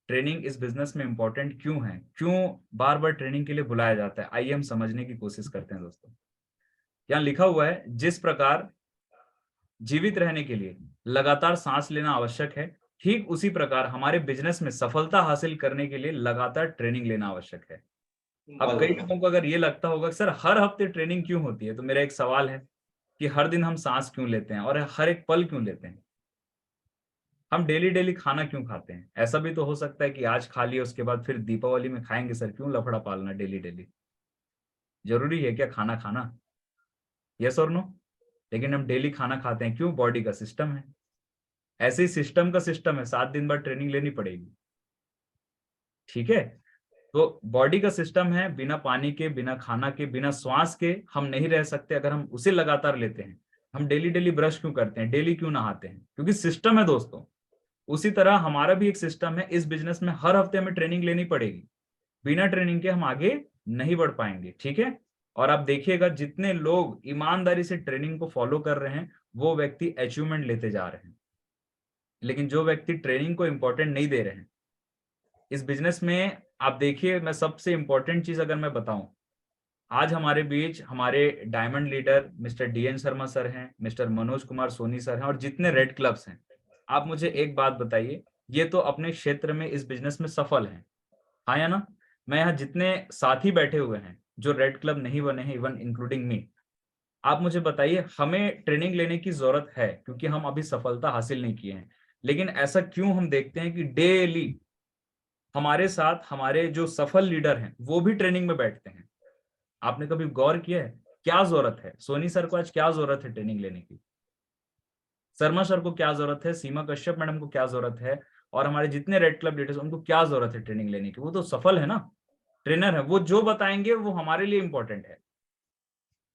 Training इस बिजनेस में इंपॉर्टेंट क्यों है, क्यों बार बार ट्रेनिंग के लिए बुलाया जाता है? आइए हम समझने की कोशिश करते हैं दोस्तों। यहाँ लिखा हुआ है, जिस प्रकार जीवित रहने के लिए लगातार सांस लेना आवश्यक है, ठीक उसी प्रकार हमारे बिजनेस में सफलता हासिल करने के लिए लगातार ट्रेनिंग लेना आवश्यक है। अब कई लोगों को अगर ये लगता होगा सर हर हफ्ते ट्रेनिंग क्यों होती है, तो मेरा एक सवाल है कि हर दिन हम सांस क्यों लेते हैं और हर एक पल क्यों लेते हैं? हम डेली डेली खाना क्यों खाते हैं? ऐसा भी तो हो सकता है कि आज खा लिया उसके बाद फिर दीपावली में खाएंगे, सर क्यों लफड़ा पालना डेली डेली? जरूरी है क्या खाना खाना? यस और नो? लेकिन हम डेली खाना खाते हैं क्यों? बॉडी का सिस्टम है, ऐसे ही सिस्टम का सिस्टम है, 7 दिन बाद ट्रेनिंग लेनी पड़ेगी, ठीक है। तो बॉडी का सिस्टम है, बिना पानी के, बिना खाना के, बिना श्वास के हम नहीं रह सकते। अगर हम उसे लगातार लेते हैं, हम डेली डेली ब्रश क्यों करते हैं, डेली क्यों नहाते हैं? क्योंकि सिस्टम है दोस्तों। उसी तरह हमारा भी एक सिस्टम है, इस बिजनेस में हर हफ्ते हमें ट्रेनिंग लेनी पड़ेगी, बिना ट्रेनिंग के हम आगे नहीं बढ़ पाएंगे, ठीक है। और आप देखिएगा जितने लोग ईमानदारी से ट्रेनिंग को फॉलो कर रहे हैं, वो व्यक्ति अचीवमेंट लेते जा रहे हैं। लेकिन जो व्यक्ति ट्रेनिंग को इंपॉर्टेंट नहीं दे रहे हैं इस बिजनेस में, आप देखिए, मैं सबसे इंपॉर्टेंट चीज अगर मैं बताऊं, आज हमारे बीच हमारे diamond leader mister DN Sharma sir हैं, मिस्टर मनोज कुमार सोनी सर हैं, और जितने रेड क्लब्स हैं, आप मुझे एक बात बताइए, ये तो अपने क्षेत्र में इस बिजनेस में सफल हैं, हाँ या ना? मैं यहाँ जितने साथी बैठे हुए हैं जो रेड क्लब नहीं बने हैं, इवन इंक्लूडिंग मी, आप मुझे बताइए, हमें ट्रेनिंग लेने की जरूरत है क्योंकि हम अभी सफलता हासिल नहीं किए हैं। लेकिन ऐसा क्यों हम देखते हैं कि डेली हमारे साथ हमारे जो सफल लीडर हैं वो भी ट्रेनिंग में बैठते हैं? आपने कभी गौर किया है क्या जरूरत है? सोनी सर को आज क्या जरूरत है ट्रेनिंग लेने की? शर्मा सर को क्या जरूरत है? सीमा कश्यप मैडम को क्या जरूरत है? और हमारे जितने रेड क्लब लीडर्स उनको क्या जरूरत है ट्रेनिंग लेने की? वो तो सफल है ना, ट्रेनर है, वो जो बताएंगे वो हमारे लिए इंपॉर्टेंट है।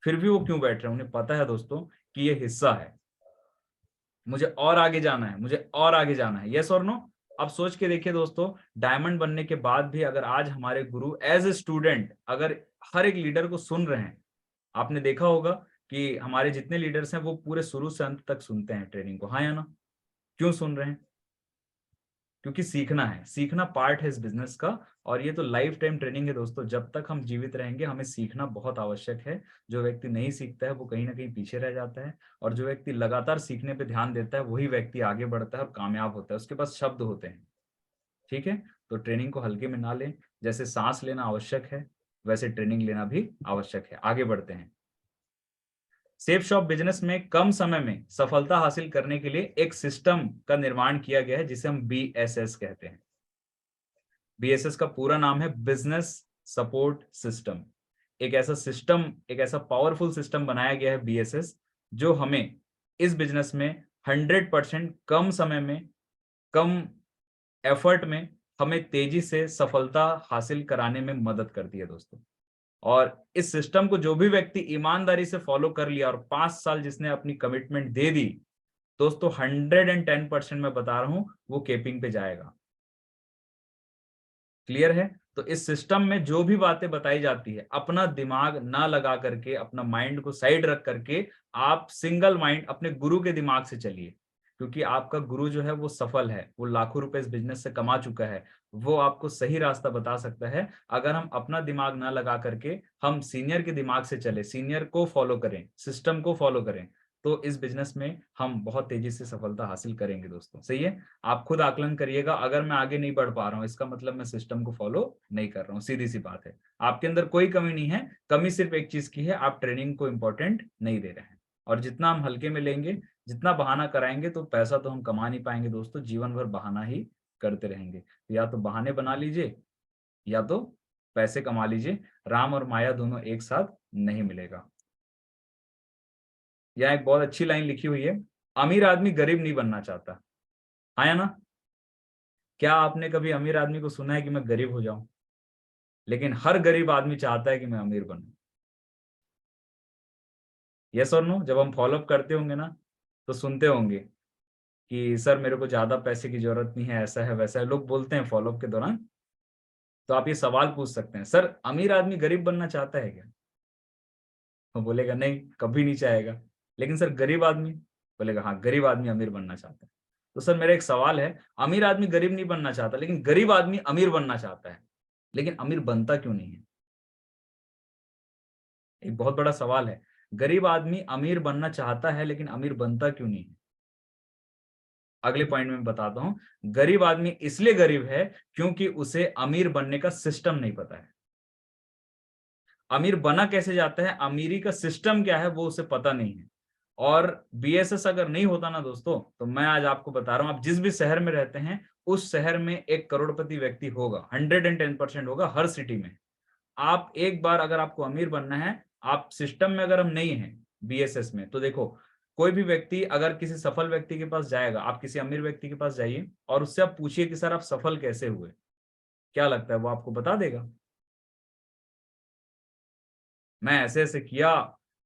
फिर भी वो क्यों बैठ रहे हैं? उन्हें पता है दोस्तों कि ये हिस्सा है, मुझे और आगे जाना है, मुझे और आगे जाना है। यस और नो? अब सोच के देखिए दोस्तों, डायमंड बनने के बाद भी अगर आज हमारे गुरु एज ए स्टूडेंट अगर हर एक लीडर को सुन रहे हैं, आपने देखा होगा कि हमारे जितने लीडर्स हैं वो पूरे शुरू से अंत तक सुनते हैं ट्रेनिंग को, हाँ या ना? क्यों सुन रहे हैं? क्योंकि सीखना पार्ट है इस बिजनेस का। और ये तो लाइफ टाइम ट्रेनिंग है दोस्तों, जब तक हम जीवित रहेंगे हमें सीखना बहुत आवश्यक है। जो व्यक्ति नहीं सीखता है वो कहीं ना कहीं पीछे रह जाता है, और जो व्यक्ति लगातार सीखने पे ध्यान देता है वही व्यक्ति आगे बढ़ता है और कामयाब होता है। उसके पास शब्द होते हैं, ठीक है। तो ट्रेनिंग को हल्के में ना लें, जैसे सांस लेना आवश्यक है वैसे ट्रेनिंग लेना भी आवश्यक है। आगे बढ़ते हैं। सेफ शॉप बिजनेस में कम समय में सफलता हासिल करने के लिए एक सिस्टम का निर्माण किया गया है जिसे हम BSS कहते हैं। BSS का पूरा नाम है बिजनेस सपोर्ट सिस्टम। एक ऐसा सिस्टम, एक ऐसा पावरफुल सिस्टम बनाया गया है BSS, जो हमें इस बिजनेस में 100% कम समय में, कम एफर्ट में हमें तेजी से सफलता हासिल कराने में मदद करती है दोस्तों। और इस सिस्टम को जो भी व्यक्ति ईमानदारी से फॉलो कर लिया और 5 साल जिसने अपनी कमिटमेंट दे दी दोस्तों, 110% मैं बता रहा हूं वो केपिंग पे जाएगा। क्लियर है? तो इस सिस्टम में जो भी बातें बताई जाती है, अपना दिमाग ना लगा करके, अपना माइंड को साइड रख करके आप सिंगल माइंड अपने गुरु के दिमाग से चलिए, क्योंकि आपका गुरु जो है वो सफल है, वो लाखों रुपए इस बिजनेस से कमा चुका है, वो आपको सही रास्ता बता सकता है। अगर हम अपना दिमाग ना लगा करके हम सीनियर के दिमाग से चले, सीनियर को फॉलो करें, सिस्टम को फॉलो करें, तो इस बिजनेस में हम बहुत तेजी से सफलता हासिल करेंगे दोस्तों। सही है? आप खुद आकलन करिएगा, अगर मैं आगे नहीं बढ़ पा रहा हूँ इसका मतलब मैं सिस्टम को फॉलो नहीं कर रहा हूँ। सीधी सी बात है, आपके अंदर कोई कमी नहीं है, कमी सिर्फ एक चीज की है, आप ट्रेनिंग को इंपॉर्टेंट नहीं दे रहे हैं। और जितना हम हल्के में लेंगे, जितना बहाना कराएंगे, तो पैसा तो हम कमा नहीं पाएंगे दोस्तों, जीवन भर बहाना ही करते रहेंगे। या तो बहाने बना लीजिए या तो पैसे कमा लीजिए, राम और माया दोनों एक साथ नहीं मिलेगा। यहाँ एक बहुत अच्छी लाइन लिखी हुई है, अमीर आदमी गरीब नहीं बनना चाहता। आया ना? क्या आपने कभी अमीर आदमी को सुना है कि मैं गरीब हो जाऊं? लेकिन हर गरीब आदमी चाहता है कि मैं अमीर बनूं। यस और नो? जब हम फॉलोअप करते होंगे ना तो सुनते होंगे कि सर मेरे को ज्यादा पैसे की जरूरत नहीं है, ऐसा है वैसा है, लोग बोलते हैं फॉलोअप के दौरान। तो आप ये सवाल पूछ सकते हैं, सर अमीर आदमी गरीब बनना चाहता है क्या? वो बोलेगा नहीं, कभी नहीं चाहेगा। लेकिन सर गरीब आदमी? बोलेगा हाँ, गरीब आदमी अमीर बनना चाहता है। तो सर मेरा एक सवाल है, अमीर आदमी गरीब नहीं बनना चाहता, लेकिन गरीब आदमी अमीर बनना चाहता है, लेकिन अमीर बनता क्यों नहीं है? एक बहुत बड़ा सवाल है। गरीब आदमी अमीर बनना चाहता है लेकिन अमीर बनता क्यों नहीं है? अगले पॉइंट में बताता हूं। गरीब आदमी इसलिए गरीब है क्योंकि उसे अमीर बनने का सिस्टम नहीं पता है। अमीर बना कैसे जाता है, अमीरी का सिस्टम क्या है, वो उसे पता नहीं है। और BSS अगर नहीं होता ना दोस्तों, तो मैं आज आपको बता रहा हूं, आप जिस भी शहर में रहते हैं उस शहर में एक करोड़पति व्यक्ति होगा, 110% होगा हर सिटी में। आप एक बार अगर आपको अमीर बनना है, आप सिस्टम में अगर हम नहीं हैं BSS में, तो देखो कोई भी व्यक्ति अगर किसी सफल व्यक्ति के पास जाएगा, आप किसी अमीर व्यक्ति के पास जाइए और उससे आप पूछिए कि सर आप सफल कैसे हुए, क्या लगता है वो आपको बता देगा? मैं ऐसे ऐसे किया,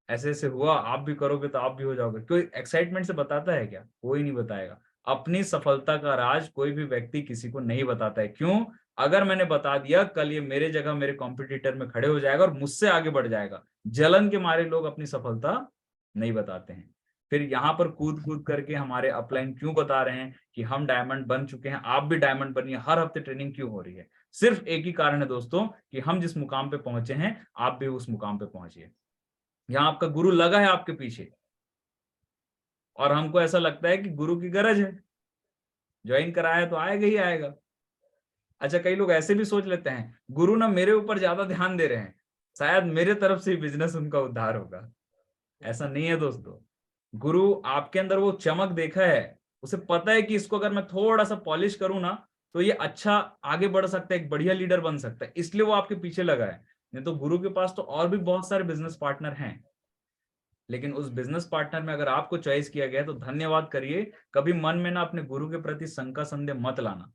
ऐसे ऐसे हुआ, आप भी करोगे तो आप भी हो जाओगे। कोई एक्साइटमेंट से बताता है क्या? कोई नहीं बताएगा। अपनी सफलता का राज कोई भी व्यक्ति किसी को नहीं बताता है। क्यों? अगर मैंने बता दिया, कल ये मेरे जगह मेरे कॉम्पिटिटर में खड़े हो जाएगा और मुझसे आगे बढ़ जाएगा। जलन के मारे लोग अपनी सफलता नहीं बताते हैं। फिर यहाँ पर कूद कूद करके हमारे अपलाइन क्यों बता रहे हैं कि हम डायमंड बन चुके हैं, आप भी डायमंड बनिए, हर हफ्ते ट्रेनिंग क्यों हो रही है? सिर्फ एक ही कारण है दोस्तों, कि हम जिस मुकाम पे पहुंचे हैं आप भी उस मुकाम पे पहुंचिए। यहाँ आपका गुरु लगा है आपके पीछे, और हमको ऐसा लगता है कि गुरु की गरज है, ज्वाइन कराया तो आएगा ही आएगा। अच्छा, कई लोग ऐसे भी सोच लेते हैं, गुरु ना मेरे ऊपर ज्यादा ध्यान दे रहे हैं, शायद मेरे तरफ से बिजनेस उनका उद्धार होगा। ऐसा नहीं है दोस्तों। गुरु आपके अंदर वो चमक देखा है, उसे पता है कि इसको अगर मैं थोड़ा सा पॉलिश करूं ना तो ये अच्छा आगे बढ़ सकता है, एक बढ़िया लीडर बन सकता है, इसलिए वो आपके पीछे लगा है। नहीं तो गुरु के पास तो और भी बहुत सारे बिजनेस पार्टनर हैं, लेकिन उस बिजनेस पार्टनर में अगर आपको चॉइस किया गया है तो धन्यवाद करिए। कभी मन में ना अपने गुरु के प्रति शंका संदेह मत लाना।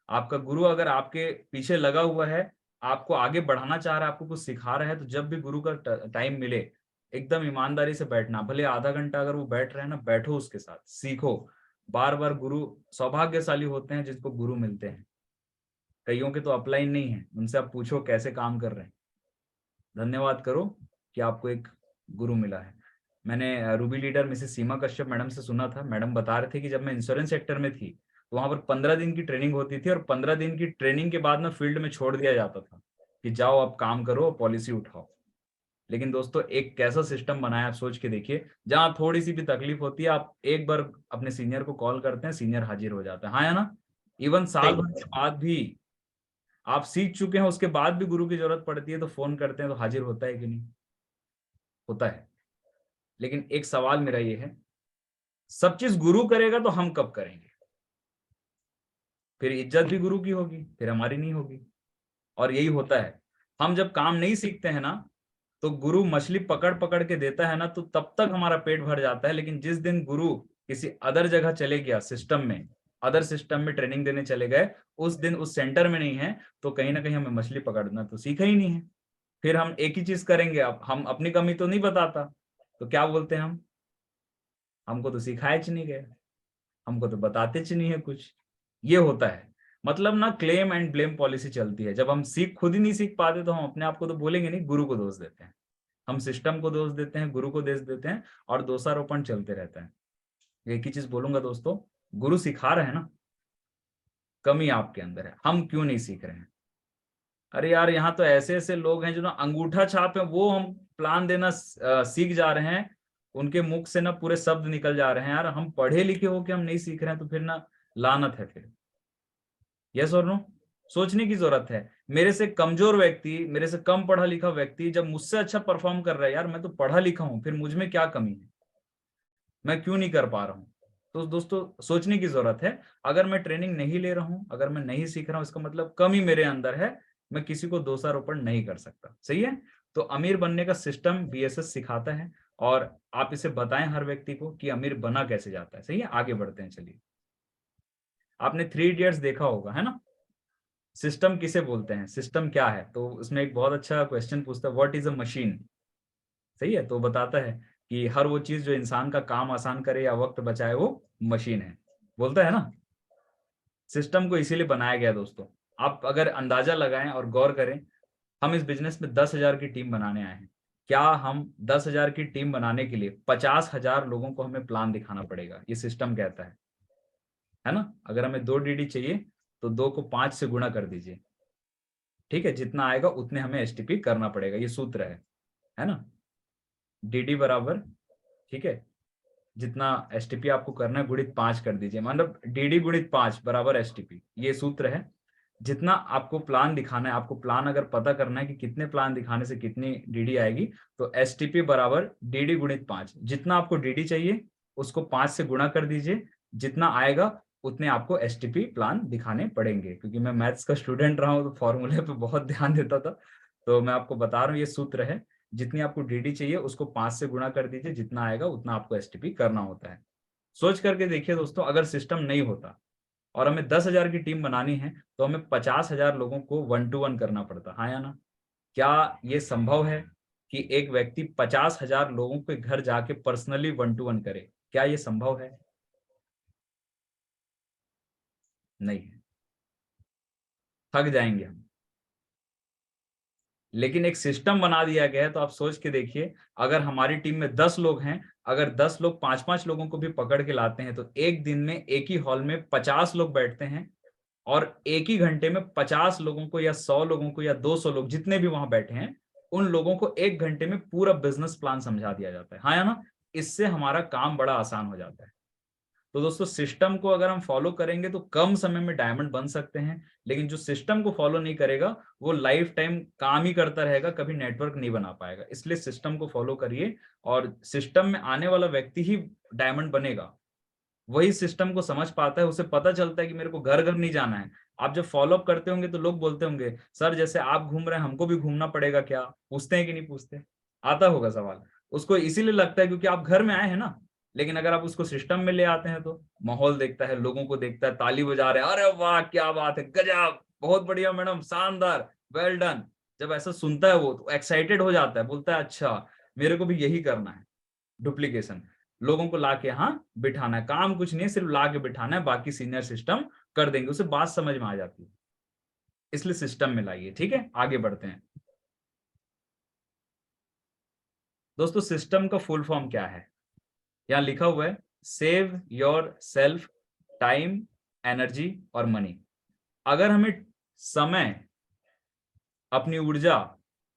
आपका गुरु अगर आपके पीछे लगा हुआ है, आपको आगे बढ़ाना चाह रहा है, आपको कुछ सिखा रहा है, तो जब भी गुरु का टाइम मिले एकदम ईमानदारी से बैठना। भले आधा घंटा अगर वो बैठ रहे हैं ना, बैठो उसके साथ, सीखो। बार बार गुरु सौभाग्यशाली होते हैं जिसको गुरु मिलते हैं, कईयों के तो अपलाइन नहीं है, उनसे आप पूछो कैसे काम कर रहे हैं। धन्यवाद करो कि आपको एक गुरु मिला है। मैंने रूबी लीडर मिसेस सीमा कश्यप मैडम से सुना था, मैडम बता रहे थे कि जब मैं इंश्योरेंस सेक्टर में थी तो वहां पर 15 दिन की ट्रेनिंग होती थी और 15 दिन की ट्रेनिंग के बाद में फील्ड में छोड़ दिया जाता था कि जाओ अब काम करो, पॉलिसी उठाओ। लेकिन दोस्तों एक कैसा सिस्टम बनाया, आप सोच के देखिए, जहां थोड़ी सी भी तकलीफ होती है आप एक बार अपने सीनियर को कॉल करते हैं, सीनियर हाजिर हो जाता है, हाँ या ना। इवन साल भर के बाद भी आप सीख चुके हैं, उसके बाद भी गुरु की जरूरत पड़ती है तो फोन करते हैं, तो हाजिर होता है कि नहीं? होता है। लेकिन एक सवाल मेरा ये है, सब चीज गुरु करेगा तो हम कब करेंगे? फिर इज्जत भी गुरु की होगी, फिर हमारी नहीं होगी। और यही होता है, हम जब काम नहीं सीखते हैं ना, तो गुरु मछली पकड़ पकड़ के देता है ना, तो तब तक हमारा पेट भर जाता है। लेकिन जिस दिन गुरु किसी अदर जगह चले गया, सिस्टम में, अदर सिस्टम में ट्रेनिंग देने चले गए, उस दिन उस सेंटर में नहीं है, तो कहीं ना कहीं हमें मछली पकड़ना तो सीखा ही नहीं है। फिर हम एक ही चीज करेंगे, अब हम अपनी कमी तो नहीं बताता, तो क्या बोलते हैं हम, हमको तो सिखाया च नहीं गया, हमको तो बताते च नहीं है कुछ। ये होता है, मतलब ना क्लेम एंड ब्लेम पॉलिसी चलती है। जब हम खुद ही नहीं सीख पाते तो हम अपने आप को तो बोलेंगे नहीं, गुरु को दोष देते हैं, हम सिस्टम को दोष देते हैं, गुरु को दोष देते हैं, और दोषारोपण चलते रहता है। एक ही चीज बोलूंगा दोस्तों, गुरु सिखा रहे हैं ना, कमी आपके अंदर है, हम क्यों नहीं सीख रहे हैं? अरे यार, यहाँ तो ऐसे ऐसे लोग हैं जो ना अंगूठा छाप है, वो हम प्लान देना सीख जा रहे हैं, उनके मुख से ना पूरे शब्द निकल जा रहे हैं। यार हम पढ़े लिखे हो के हम नहीं सीख रहे हैं, तो फिर ना लानत है फिर। यस और नो? सोचने की जरूरत है। मेरे से कमजोर व्यक्ति, मेरे से कम पढ़ा लिखा व्यक्ति जब मुझसे अच्छा परफॉर्म कर रहा है, यार मैं तो पढ़ा लिखा हूं, फिर मुझ में क्या कमी है, मैं क्यों नहीं कर पा रहा हूं? तो दोस्तों सोचने की जरूरत है। अगर मैं ट्रेनिंग नहीं ले रहा हूं, अगर मैं नहीं सीख रहा हूं, इसका मतलब कमी मेरे अंदर है, मैं किसी को दोषारोपण नहीं कर सकता। सही है? तो अमीर बनने का सिस्टम बीएसएस सिखाता है, और आप इसे बताएं हर व्यक्ति को कि अमीर बना कैसे जाता है। सही है, आगे बढ़ते हैं। चलिए, आपने 3 इडियट्स देखा होगा, है ना? सिस्टम किसे बोलते हैं, सिस्टम क्या है? तो उसमें एक बहुत अच्छा क्वेश्चन पूछता है, व्हाट इज अ मशीन? सही है, तो बताता है कि हर वो चीज जो इंसान का काम आसान करे या वक्त बचाए, वो मशीन है, बोलता है ना। सिस्टम को इसीलिए बनाया गया दोस्तों। आप अगर अंदाजा लगाएं और गौर करें, हम इस बिजनेस में 10,000 की टीम बनाने आए हैं। क्या हम 10,000 की टीम बनाने के लिए 50,000 लोगों को हमें प्लान दिखाना पड़ेगा? ये सिस्टम कहता है ना। अगर हमें 2 डीडी चाहिए तो 2 को 5 से गुणा कर दीजिए, ठीक है, जितना आएगा उतने हमें एसटीपी करना पड़ेगा। ये सूत्र है ना। डीडी बराबर, ठीक है, जितना एसटीपी आपको करना है गुणित 5 कर दीजिए, मतलब डीडी गुणित 5 बराबर एसटीपी। ये सूत्र है। जितना आपको प्लान दिखाना है, आपको प्लान अगर पता करना है कि कितने प्लान दिखाने से कितनी डीडी आएगी, तो एसटीपी बराबर डीडी गुणित 5। जितना आपको डीडी चाहिए उसको 5 से गुणा कर दीजिए, जितना आएगा उतने आपको एसटीपी प्लान दिखाने पड़ेंगे। क्योंकि मैं मैथ्स का स्टूडेंट रहा हूँ तो फॉर्मूले पे बहुत ध्यान देता था, तो मैं आपको बता रहा हूँ ये सूत्र है। जितनी आपको डीडी चाहिए उसको 5 से गुणा कर दीजिए, जितना आएगा उतना आपको एसटीपी करना होता है। सोच करके देखिए दोस्तों, अगर सिस्टम नहीं होता और हमें 10,000 की टीम बनानी है, तो हमें 50,000 लोगों को 1 to 1 करना पड़ता, हाँ या ना? क्या ये संभव है कि एक व्यक्ति 50,000 लोगों के घर जाके पर्सनली 1 to 1 करे? क्या ये संभव है? नहीं है, थक जाएंगे हम। लेकिन एक सिस्टम बना दिया गया है, तो आप सोच के देखिए, अगर हमारी टीम में 10 लोग हैं, अगर 10 लोग 5-5 लोगों को भी पकड़ के लाते हैं, तो एक दिन में एक ही हॉल में 50 लोग बैठते हैं, और एक ही घंटे में 50 लोगों को या 100 लोगों को या 200 लोग, जितने भी वहां बैठे हैं, उन लोगों को एक घंटे में पूरा बिजनेस प्लान समझा दिया जाता है, हाँ या ना? इससे हमारा काम बड़ा आसान हो जाता है। तो दोस्तों सिस्टम को अगर हम फॉलो करेंगे तो कम समय में डायमंड बन सकते हैं, लेकिन जो सिस्टम को फॉलो नहीं करेगा वो लाइफ टाइम काम ही करता रहेगा, कभी नेटवर्क नहीं बना पाएगा। इसलिए सिस्टम को फॉलो करिए, और सिस्टम में आने वाला व्यक्ति ही डायमंड बनेगा। वही सिस्टम को समझ पाता है, उसे पता चलता है कि मेरे को घर घर नहीं जाना है। आप जब फॉलो अप करते होंगे तो लोग बोलते होंगे, सर जैसे आप घूम रहे हैं हमको भी घूमना पड़ेगा क्या? पूछते हैं कि नहीं पूछते? आता होगा सवाल। उसको इसीलिए लगता है क्योंकि आप घर में आए हैं ना। लेकिन अगर आप उसको सिस्टम में ले आते हैं तो माहौल देखता है, लोगों को देखता है, ताली बजा रहे हैं, अरे वाह क्या बात है, गजब, बहुत बढ़िया मैडम, शानदार, वेल डन। जब ऐसा सुनता है वो तो एक्साइटेड हो जाता है, बोलता है अच्छा मेरे को भी यही करना है। डुप्लीकेशन, लोगों को लाके यहाँ बिठाना है, काम कुछ नहीं है, सिर्फ लाके बिठाना है, बाकी सीनियर सिस्टम कर देंगे। उसे बात समझ में आ जाती है, इसलिए सिस्टम में लाइए। ठीक है, आगे बढ़ते हैं दोस्तों। सिस्टम का फुल फॉर्म क्या है? यहाँ लिखा हुआ है, save your self time, energy और मनी। अगर हमें समय, अपनी ऊर्जा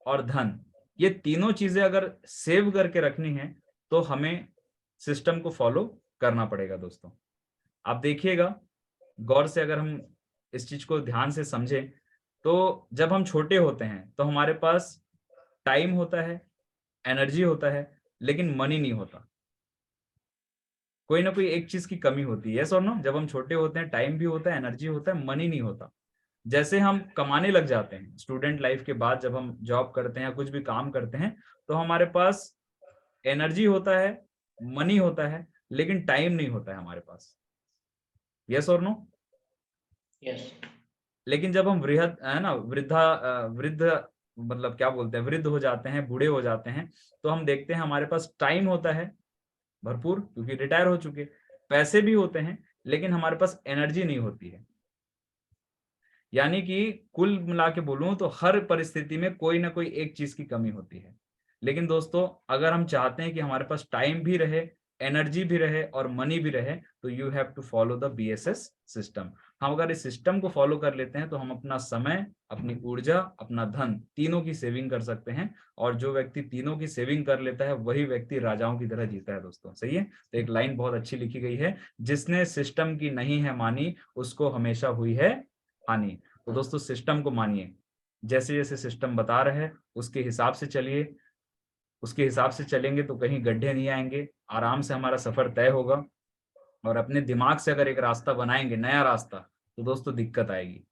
और धन, ये तीनों चीजें अगर सेव करके रखनी है तो हमें सिस्टम को फॉलो करना पड़ेगा दोस्तों। आप देखिएगा गौर से, अगर हम इस चीज को ध्यान से समझें तो जब हम छोटे होते हैं तो हमारे पास टाइम होता है, एनर्जी होता है, लेकिन मनी नहीं होता। कोई ना कोई एक चीज की कमी होती है, यस और नो? जब हम छोटे होते हैं टाइम भी होता है, एनर्जी होता है, मनी नहीं होता। जैसे हम कमाने लग जाते हैं स्टूडेंट लाइफ के बाद, जब हम जॉब करते हैं या कुछ भी काम करते हैं तो हमारे पास एनर्जी होता है, मनी होता है, लेकिन टाइम नहीं होता है हमारे पास। यस और नो? यस। लेकिन जब हम वृद्ध है ना, वृद्ध मतलब क्या बोलते हैं, वृद्ध हो जाते हैं, बूढ़े हो जाते हैं, तो हम देखते हैं हमारे पास टाइम होता है भरपूर, क्योंकि रिटायर हो चुके, पैसे भी होते हैं, लेकिन हमारे पास एनर्जी नहीं होती है। यानी कि कुल मिला के बोलूं तो हर परिस्थिति में कोई ना कोई एक चीज की कमी होती है। लेकिन दोस्तों अगर हम चाहते हैं कि हमारे पास टाइम भी रहे, एनर्जी भी रहे और मनी भी रहे, तो you have to follow the BSS system. हम अगर इस सिस्टम को फॉलो कर लेते हैं तो हम अपना समय, अपनी ऊर्जा, अपना धन, तीनों की सेविंग कर सकते हैं। और जो व्यक्ति तीनों की सेविंग कर लेता है वही व्यक्ति राजाओं की तरह जीता है दोस्तों। सही है? तो एक लाइन बहुत अच्छी लिखी गई है, जिसने सिस्टम की नहीं है मानी उसको हमेशा हुई है हानि। तो दोस्तों सिस्टम को मानिए, जैसे जैसे सिस्टम बता रहे हैं उसके हिसाब से चलिए, उसके हिसाब से चलेंगे तो कहीं गड्ढे नहीं आएंगे, आराम से हमारा सफर तय होगा। और अपने दिमाग से अगर एक रास्ता बनाएंगे, नया रास्ता, तो दोस्तों दिक्कत आएगी।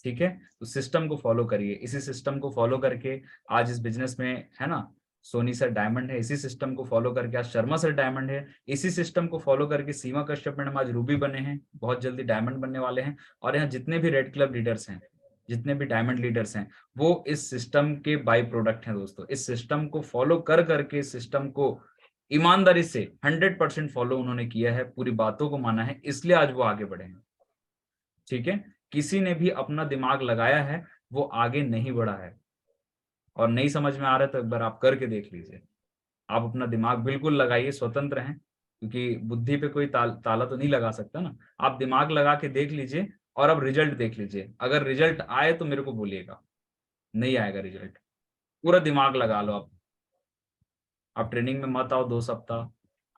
ठीक है? तो सिस्टम को फॉलो करिए। इसी सिस्टम को फॉलो करके आज इस बिजनेस में है ना, सोनी सर डायमंड है। इसी सिस्टम को फॉलो करके आज शर्मा सर डायमंड है। इसी सिस्टम को फॉलो करके सीमा कश्यप मैडम आज रूबी बने हैं, बहुत जल्दी डायमंड बनने वाले हैं। और यहाँ जितने भी रेड क्लब लीडर्स हैं, जितने भी डायमंड लीडर्स हैं, वो इस सिस्टम के बाई प्रोडक्ट हैं दोस्तों। इस सिस्टम को फॉलो कर करके, सिस्टम को ईमानदारी से 100% फॉलो उन्होंने किया है, पूरी बातों को माना है, इसलिए आज वो आगे बढ़े हैं। ठीक है? किसी ने भी अपना दिमाग लगाया है वो आगे नहीं बढ़ा है। और नहीं समझ में आ रहा है तो एक बार आप करके देख लीजिए। आप अपना दिमाग बिल्कुल लगाइए, स्वतंत्र हैं, क्योंकि बुद्धि पे कोई ताला तो नहीं लगा सकता ना। आप दिमाग लगा के देख लीजिए और अब रिजल्ट देख लीजिए। अगर रिजल्ट आए तो मेरे को बोलिएगा, नहीं आएगा रिजल्ट, पूरा दिमाग लगा लो। आप ट्रेनिंग में मत आओ 2 सप्ताह,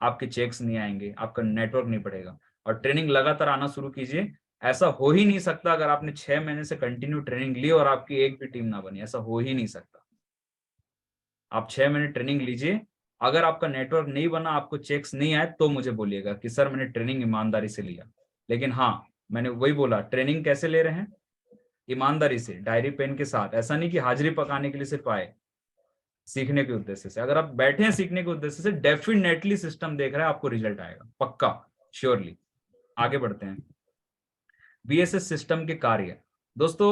आपके चेक्स नहीं आएंगे, आपका नेटवर्क नहीं बढ़ेगा। और ट्रेनिंग लगातार आना शुरू कीजिए। ऐसा हो ही नहीं सकता अगर आपने 6 महीने से कंटिन्यू ट्रेनिंग ली और आपकी एक भी टीम ना बनी, ऐसा हो ही नहीं सकता। आप 6 महीने ट्रेनिंग लीजिए, अगर आपका नेटवर्क नहीं बना, आपको चेक्स नहीं आए, तो मुझे बोलिएगा कि सर मैंने ट्रेनिंग ईमानदारी से लिया। लेकिन हाँ, मैंने वही बोला, ट्रेनिंग कैसे ले रहे हैं? ईमानदारी से, डायरी पेन के साथ। ऐसा नहीं कि हाजिरी पकाने के लिए सिर्फ आए, सीखने के उद्देश्य से। अगर आप बैठे हैं सीखने के उद्देश्य से, डेफिनेटली सिस्टम देख रहा है, आपको रिजल्ट आएगा पक्का, श्योरली। आगे बढ़ते हैं। BSS सिस्टम के कार्य। दोस्तों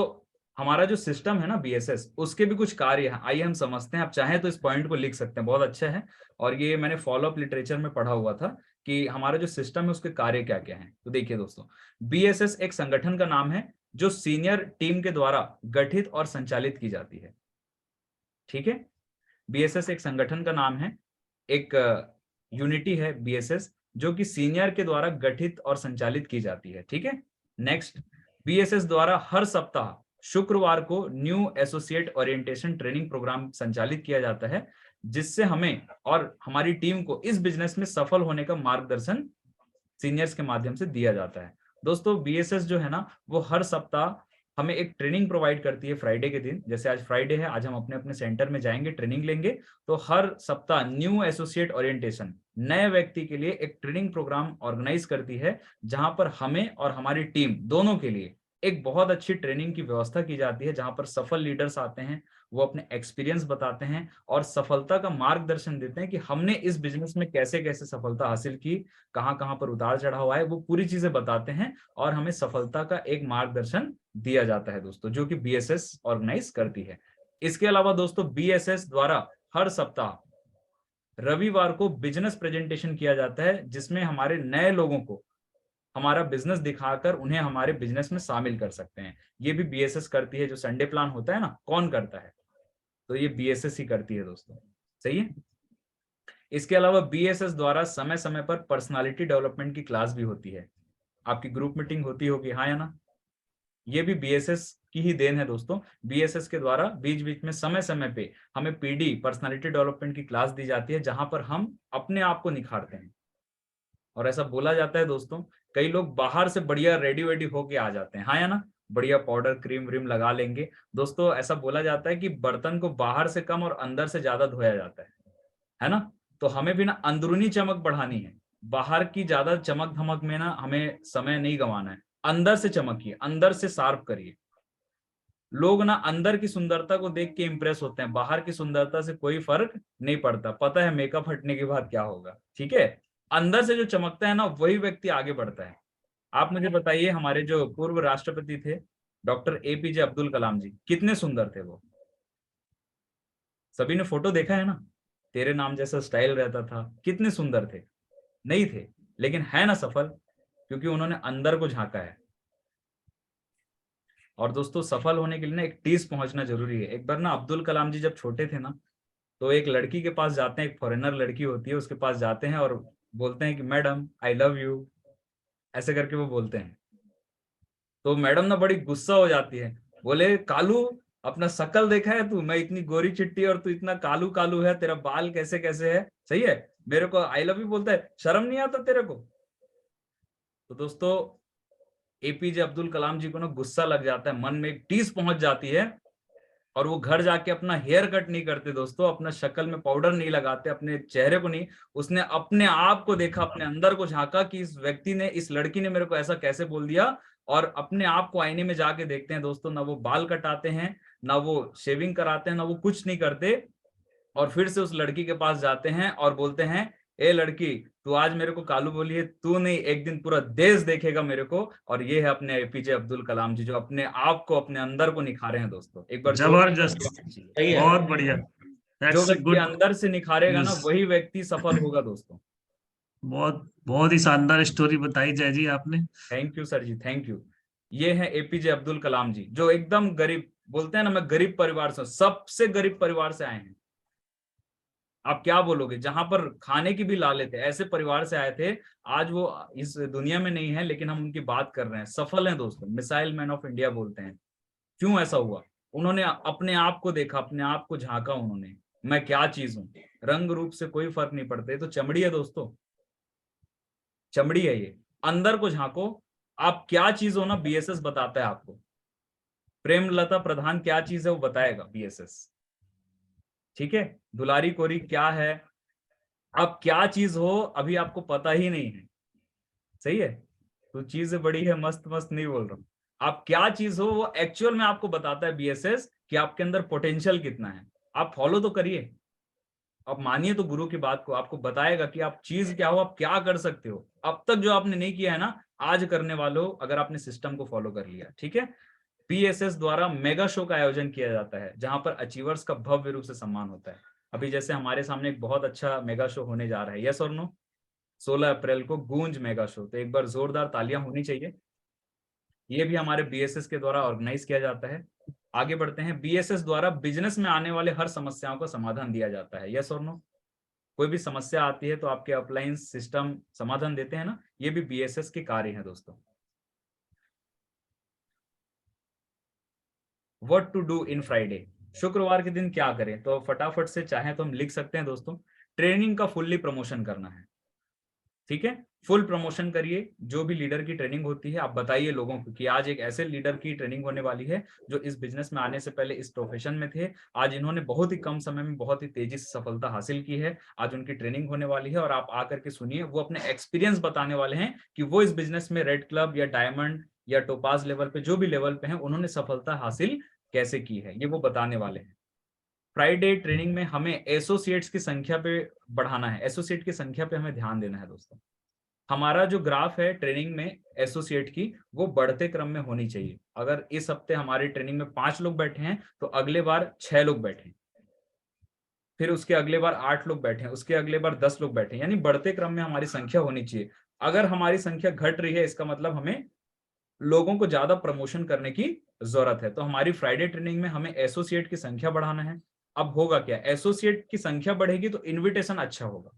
हमारा जो सिस्टम है ना BSS, उसके भी कुछ कार्य हैं, आइए हम समझते हैं। आप चाहें तो इस पॉइंट को लिख सकते हैं, बहुत अच्छा है। और ये मैंने फॉलो अप लिटरेचर में पढ़ा हुआ था कि हमारा जो सिस्टम है उसके कार्य क्या क्या हैं। तो देखिए दोस्तों, BSS एक संगठन का नाम है जो सीनियर टीम के द्वारा गठित और संचालित की जाती है। ठीक है? BSS एक संगठन का नाम है, एक यूनिटी है BSS, जो कि सीनियर के द्वारा गठित और संचालित की जाती है। ठीक है? नेक्स्ट, BSS द्वारा हर सप्ताह शुक्रवार को new associate orientation training program संचालित किया जाता है, जिससे हमें और हमारी टीम को इस बिजनेस में सफल होने का मार्गदर्शन सीनियर्स के माध्यम से दिया जाता है। दोस्तों BSS जो है ना, वो हर सप्ताह हमें एक ट्रेनिंग प्रोवाइड करती है फ्राइडे के दिन। जैसे आज फ्राइडे है, आज हम अपने अपने सेंटर में जाएंगे, ट्रेनिंग लेंगे। तो हर सप्ताह न्यू एसोसिएट ओरिएंटेशन, नए व्यक्ति के लिए एक ट्रेनिंग प्रोग्राम ऑर्गेनाइज करती है, जहां पर हमें और हमारी टीम दोनों के लिए एक बहुत अच्छी ट्रेनिंग की व्यवस्था की जाती है, जहां पर सफल लीडर्स आते हैं, वो अपने एक्सपीरियंस बताते हैं और सफलता का मार्गदर्शन देते हैं कि हमने इस बिजनेस में कैसे कैसे सफलता हासिल की, कहां कहां पर उतार चढ़ाव आए, वो पूरी चीजें बताते हैं और हमें सफलता का एक मार्गदर्शन दिया जाता है दोस्तों, जो कि BSS ऑर्गेनाइज करती है। इसके अलावा दोस्तों BSS द्वारा हर सप्ताह रविवार को बिजनेस प्रेजेंटेशन किया जाता है, जिसमें हमारे नए लोगों को हमारा बिजनेस दिखाकर उन्हें हमारे बिजनेस में शामिल कर सकते हैं। ये भी BSS करती है। जो संडे प्लान होता है ना, कौन करता है? तो ये BSS ही करती है दोस्तों। सही है? इसके अलावा BSS द्वारा समय समय पर पर्सनालिटी डेवलपमेंट की क्लास भी होती है। आपकी ग्रुप मीटिंग होती होगी, हाँ या ना? ये भी बीएसएस की ही देन है दोस्तों। बीएसएस के द्वारा बीच बीच में समय समय पे हमें पीडी पर्सनालिटी डेवलपमेंट की क्लास दी जाती है, जहां पर हम अपने आप को निखारते हैं। और ऐसा बोला जाता है दोस्तों, कई लोग बाहर से बढ़िया रेडी वेडी होके आ जाते हैं, हाँ या ना? बढ़िया पाउडर क्रीम व्रीम लगा लेंगे। दोस्तों ऐसा बोला जाता है कि बर्तन को बाहर से कम और अंदर से ज्यादा धोया जाता है ना? तो हमें भी ना अंदरूनी चमक बढ़ानी है, बाहर की ज्यादा चमक धमक में ना हमें समय नहीं गंवाना है। अंदर से चमकिए, अंदर से शार्प करिए। लोग ना अंदर की सुंदरता को देख के इंप्रेस होते हैं, बाहर की सुंदरता से कोई फर्क नहीं पड़ता, पता है मेकअप हटने के बाद क्या होगा, ठीक है? अंदर से जो चमकता है ना, वही व्यक्ति आगे बढ़ता है। आप मुझे बताइए, हमारे जो पूर्व राष्ट्रपति थे डॉक्टर एपीजे अब्दुल कलाम जी, कितने सुंदर थे वो? सभी ने फोटो देखा है ना? तेरे नाम जैसा स्टाइल रहता था, कितने सुंदर थे? नहीं थे, लेकिन है ना सफल, क्योंकि उन्होंने अंदर को झांका है। और दोस्तों सफल होने के लिए ना एक टीज पहुंचना जरूरी है। एक बार ना अब्दुल कलाम जी जब छोटे थे ना, तो एक लड़की के पास जाते हैं, एक फॉरेनर लड़की होती है, उसके पास जाते हैं और बोलते हैं कि मैडम आई लव यू, ऐसे करके वो बोलते हैं। तो मैडम ना बड़ी गुस्सा हो जाती है, बोले कालू अपना शकल देखा है तू? मैं इतनी गोरी चिट्टी और तू इतना कालू कालू है, तेरा बाल कैसे कैसे है, सही है? मेरे को आई लव यू बोलता है, शर्म नहीं आता तेरे को? तो दोस्तों एपीजे अब्दुल कलाम जी को ना गुस्सा लग जाता है, मन में एक टीस पहुंच जाती है, और वो घर जाके अपना हेयर कट नहीं करते दोस्तों, अपना शक्ल में पाउडर नहीं लगाते, अपने चेहरे को नहीं, उसने अपने आप को देखा, अपने अंदर को झांका कि इस व्यक्ति ने, इस लड़की ने मेरे को ऐसा कैसे बोल दिया। और अपने आप को आईने में जाके देखते हैं दोस्तों, ना वो बाल कटाते हैं, ना वो शेविंग कराते हैं, ना वो कुछ नहीं करते, और फिर से उस लड़की के पास जाते हैं और बोलते हैं, ए लड़की तू आज मेरे को कालू बोली है, तू नहीं, एक दिन पूरा देश देखेगा मेरे को। और ये है अपने एपीजे अब्दुल कलाम जी, जो अपने आप को, अपने अंदर को निखारे हैं दोस्तों। एक बार जबरदस्त, सही है। बहुत बढ़िया। जो दैट्स व्यक्ति गुड अंदर से निखारेगा ना, न्यूज़। वही व्यक्ति सफल होगा दोस्तों। बहुत बहुत ही शानदार स्टोरी बताई जय जी आपने। Thank you sir ji, thank you. ये है एपीजे अब्दुल कलाम जी, जो एकदम गरीब, बोलते हैं ना मैं गरीब परिवार से, सबसे गरीब परिवार से आए हैं। आप क्या बोलोगे, जहां पर खाने की भी लाले थे, ऐसे परिवार से आए थे। आज वो इस दुनिया में नहीं है, लेकिन हम उनकी बात कर रहे हैं, सफल हैं दोस्तों, मिसाइल मैन ऑफ इंडिया बोलते हैं। क्यों ऐसा हुआ? उन्होंने अपने आप को देखा, अपने आप को झांका उन्होंने, मैं क्या चीज हूं। रंग रूप से कोई फर्क नहीं पड़ता, ये तो चमड़ी है दोस्तों, चमड़ी है ये। अंदर को झांको, आप क्या चीज हो ना, बीएसएस बताता है आपको। प्रेमलता प्रधान क्या चीज है वो बताएगा बीएसएस, ठीक है? दुलारी कोरी क्या है, आप क्या चीज हो अभी आपको पता ही नहीं है, सही है? तो चीज बड़ी है, मस्त मस्त नहीं बोल रहा हूं, आप क्या चीज हो वो एक्चुअल में आपको बताता है बीएसएस, कि आपके अंदर पोटेंशियल कितना है। आप फॉलो तो करिए, आप मानिए तो गुरु की बात को, आपको बताएगा कि आप चीज क्या हो, आप क्या कर सकते हो। अब तक जो आपने नहीं किया है ना, आज करने वालों, अगर आपने सिस्टम को फॉलो कर लिया, ठीक है? बीएसएस द्वारा मेगा शो का आयोजन किया जाता है, जहां पर अचीवर्स का भव्य रूप से सम्मान होता है। अभी जैसे हमारे सामने एक बहुत अच्छा मेगा शो होने जा रहा है, यस और नो? 16 अप्रैल को गूंज मेगा शो, तो एक बार जोरदार तालियां होनी चाहिए। ये भी हमारे बीएसएस के द्वारा ऑर्गेनाइज किया जाता है। आगे बढ़ते हैं, बीएसएस द्वारा बिजनेस में आने वाले हर समस्याओं का समाधान दिया जाता है, यस और नो? कोई भी समस्या आती है तो आपके अपलाइन सिस्टम समाधान देते हैं ना, ये भी बीएसएस के कार्य हैं दोस्तों। What to do in Friday, शुक्रवार के दिन क्या करें? तो फटाफट से चाहे तो हम लिख सकते हैं दोस्तों, ट्रेनिंग का फुल्ली प्रमोशन करना है, ठीक है? फुल प्रमोशन करिए, जो भी लीडर की ट्रेनिंग होती है आप बताइए लोगों को कि आज एक ऐसे लीडर की ट्रेनिंग होने वाली है जो इस बिजनेस में आने से पहले इस प्रोफेशन में थे, आज इन्होंने बहुत ही कम समय में बहुत ही तेजी से सफलता हासिल की है, आज उनकी ट्रेनिंग होने वाली है, और आप आकर के सुनिए, वो अपने एक्सपीरियंस बताने वाले हैं कि वो इस बिजनेस में रेड क्लब या डायमंड या टोपाज लेवल पे, जो भी लेवल पे है, उन्होंने सफलता हासिल कैसे की है, ये वो बताने वाले हैं। फ्राइडे ट्रेनिंग में हमें एसोसिएट्स की संख्या पे बढ़ाना है, एसोसिएट की संख्या पे हमें ध्यान देना है दोस्तों। हमारा जो ग्राफ है ट्रेनिंग में एसोसिएट की, वो बढ़ते क्रम में होनी चाहिए। अगर इस हफ्ते हमारी ट्रेनिंग में 5 लोग बैठे हैं तो अगले बार 6 लोग बैठे, फिर उसके अगले बार 8 लोग बैठे, उसके अगले बार 10 लोग बैठे, यानी बढ़ते क्रम में हमारी संख्या होनी चाहिए। अगर हमारी संख्या घट रही है, इसका मतलब हमें लोगों को ज्यादा प्रमोशन करने की जरूरत है। तो हमारी फ्राइडे ट्रेनिंग में हमें एसोसिएट की संख्या बढ़ाना है। अब होगा क्या, एसोसिएट की संख्या बढ़ेगी तो इन्विटेशन अच्छा होगा,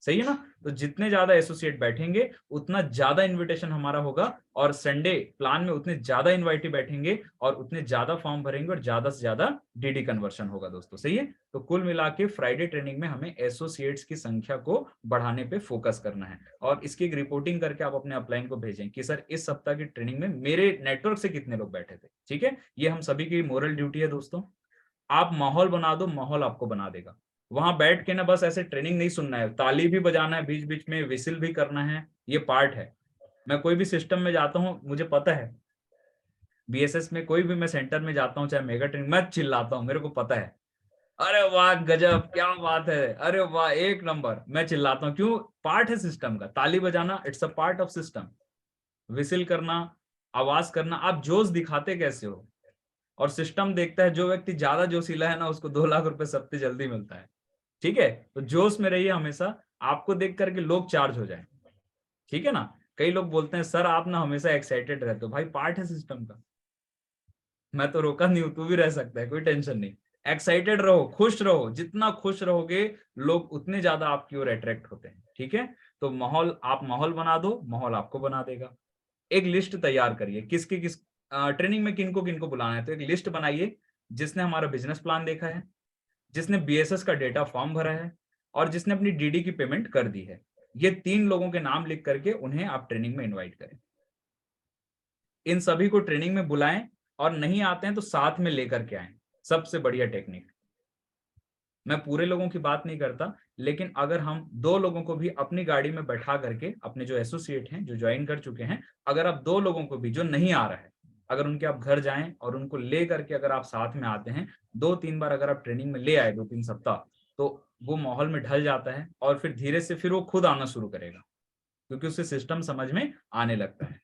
सही है ना। तो जितने ज्यादा एसोसिएट बैठेंगे उतना ज्यादा इनविटेशन हमारा होगा, और संडे प्लान में उतने ज्यादा इनवाइटी बैठेंगे और उतने ज्यादा फॉर्म भरेंगे और ज्यादा से ज्यादा डीडी कन्वर्शन होगा दोस्तों। सही है। तो कुल मिला के फ्राइडे ट्रेनिंग में हमें एसोसिएट्स की संख्या को बढ़ाने पे फोकस करना है, और इसकी एक रिपोर्टिंग करके आप अपने अपलाइन को भेजें कि सर इस सप्ताह की ट्रेनिंग में मेरे नेटवर्क से कितने लोग बैठे थे। ठीक है, ये हम सभी की मोरल ड्यूटी है दोस्तों। आप माहौल बना दो, माहौल आपको बना देगा। वहां बैठ के ना बस ऐसे ट्रेनिंग नहीं सुनना है, ताली भी बजाना है, बीच बीच में विसिल भी करना है, ये पार्ट है। मैं कोई भी सिस्टम में जाता हूँ, मुझे पता है बीएसएस में कोई भी मैं सेंटर में जाता हूँ, चाहे मेगा ट्रेनिंग, मैं चिल्लाता हूँ, मेरे को पता है। अरे वाह गजब, क्या बात है, अरे वाह एक नंबर, मैं चिल्लाता हूँ। क्यों? पार्ट है सिस्टम का। ताली बजाना it's a part of system, whistle करना, आवाज करना। आप जोश दिखाते कैसे हो, और सिस्टम देखता है जो व्यक्ति ज्यादा जोशीला है ना, उसको 2 लाख रुपए सबसे जल्दी मिलता है। ठीक है, तो जोश में रहिए हमेशा, आपको देख करके लोग चार्ज हो जाए। ठीक है ना। कई लोग बोलते हैं सर आप ना हमेशा एक्साइटेड रहते हो, भाई पार्ट है सिस्टम का, मैं तो रोका नहीं हूं, तू भी रह सकता है, कोई टेंशन नहीं। एक्साइटेड रहो, खुश रहो, जितना खुश रहोगे लोग उतने ज्यादा आपकी ओर अट्रैक्ट होते हैं। ठीक है, तो माहौल, आप माहौल बना दो, माहौल आपको बना देगा। एक लिस्ट तैयार करिए किसकी किस ट्रेनिंग में किनको बुलाना है, तो एक लिस्ट बनाइए जिसने हमारा बिजनेस प्लान देखा है, जिसने बीएसएस का डेटा फॉर्म भरा है, और जिसने अपनी डीडी की पेमेंट कर दी है। ये 3 लोगों के नाम लिख करके उन्हें आप ट्रेनिंग में इनवाइट करें। इन सभी को ट्रेनिंग में बुलाएं, और नहीं आते हैं तो साथ में लेकर के आएं। सबसे बढ़िया टेक्निक, मैं पूरे लोगों की बात नहीं करता, लेकिन अगर हम 2 लोगों को भी अपनी गाड़ी में बैठा करके, अपने जो एसोसिएट हैं जो ज्वाइन कर चुके हैं, अगर आप 2 लोगों को भी जो नहीं आ रहा है, अगर उनके आप घर जाएं और उनको ले करके अगर आप साथ में आते हैं, 2-3 बार अगर आप ट्रेनिंग में ले आए 2-3 सप्ताह, तो वो माहौल में ढल जाता है, और फिर धीरे से फिर वो खुद आना शुरू करेगा, क्योंकि उसे सिस्टम समझ में आने लगता है।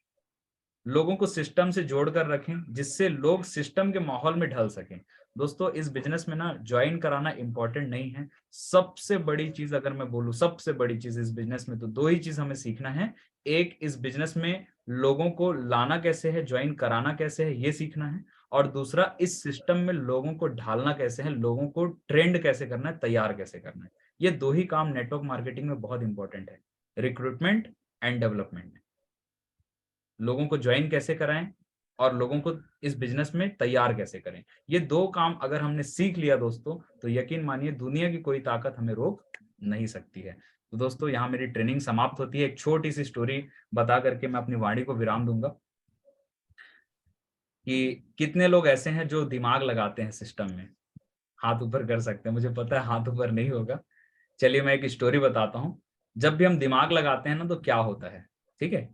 लोगों को सिस्टम से जोड़कर रखें, जिससे लोग सिस्टम के माहौल में ढल सकें। दोस्तों इस बिजनेस में ना ज्वाइन कराना इंपॉर्टेंट नहीं है। सबसे बड़ी चीज अगर मैं बोलूं, सबसे बड़ी चीज इस बिजनेस में, तो 2 ही चीज हमें सीखना है। एक, इस बिजनेस में लोगों को लाना कैसे है, ज्वाइन कराना कैसे है, ये सीखना है। और दूसरा, इस सिस्टम में लोगों को ढालना कैसे है, लोगों को ट्रेंड कैसे करना है, तैयार कैसे करना है। ये 2 ही काम नेटवर्क मार्केटिंग में बहुत इंपॉर्टेंट है, रिक्रूटमेंट एंड डेवलपमेंट। लोगों को ज्वाइन कैसे कराएं और लोगों को इस बिजनेस में तैयार कैसे करें, ये 2 काम अगर हमने सीख लिया दोस्तों, तो यकीन मानिए दुनिया की कोई ताकत हमें रोक नहीं सकती है। तो दोस्तों यहाँ मेरी ट्रेनिंग समाप्त होती है। एक छोटी सी स्टोरी बता करके मैं अपनी वाणी को विराम दूंगा, कि कितने लोग ऐसे हैं जो दिमाग लगाते हैं सिस्टम में। हाथ ऊपर कर सकते हैं, मुझे पता है हाथ ऊपर नहीं होगा। चलिए मैं एक स्टोरी बताता हूँ। जब भी हम दिमाग लगाते हैं ना, तो क्या होता है। ठीक है,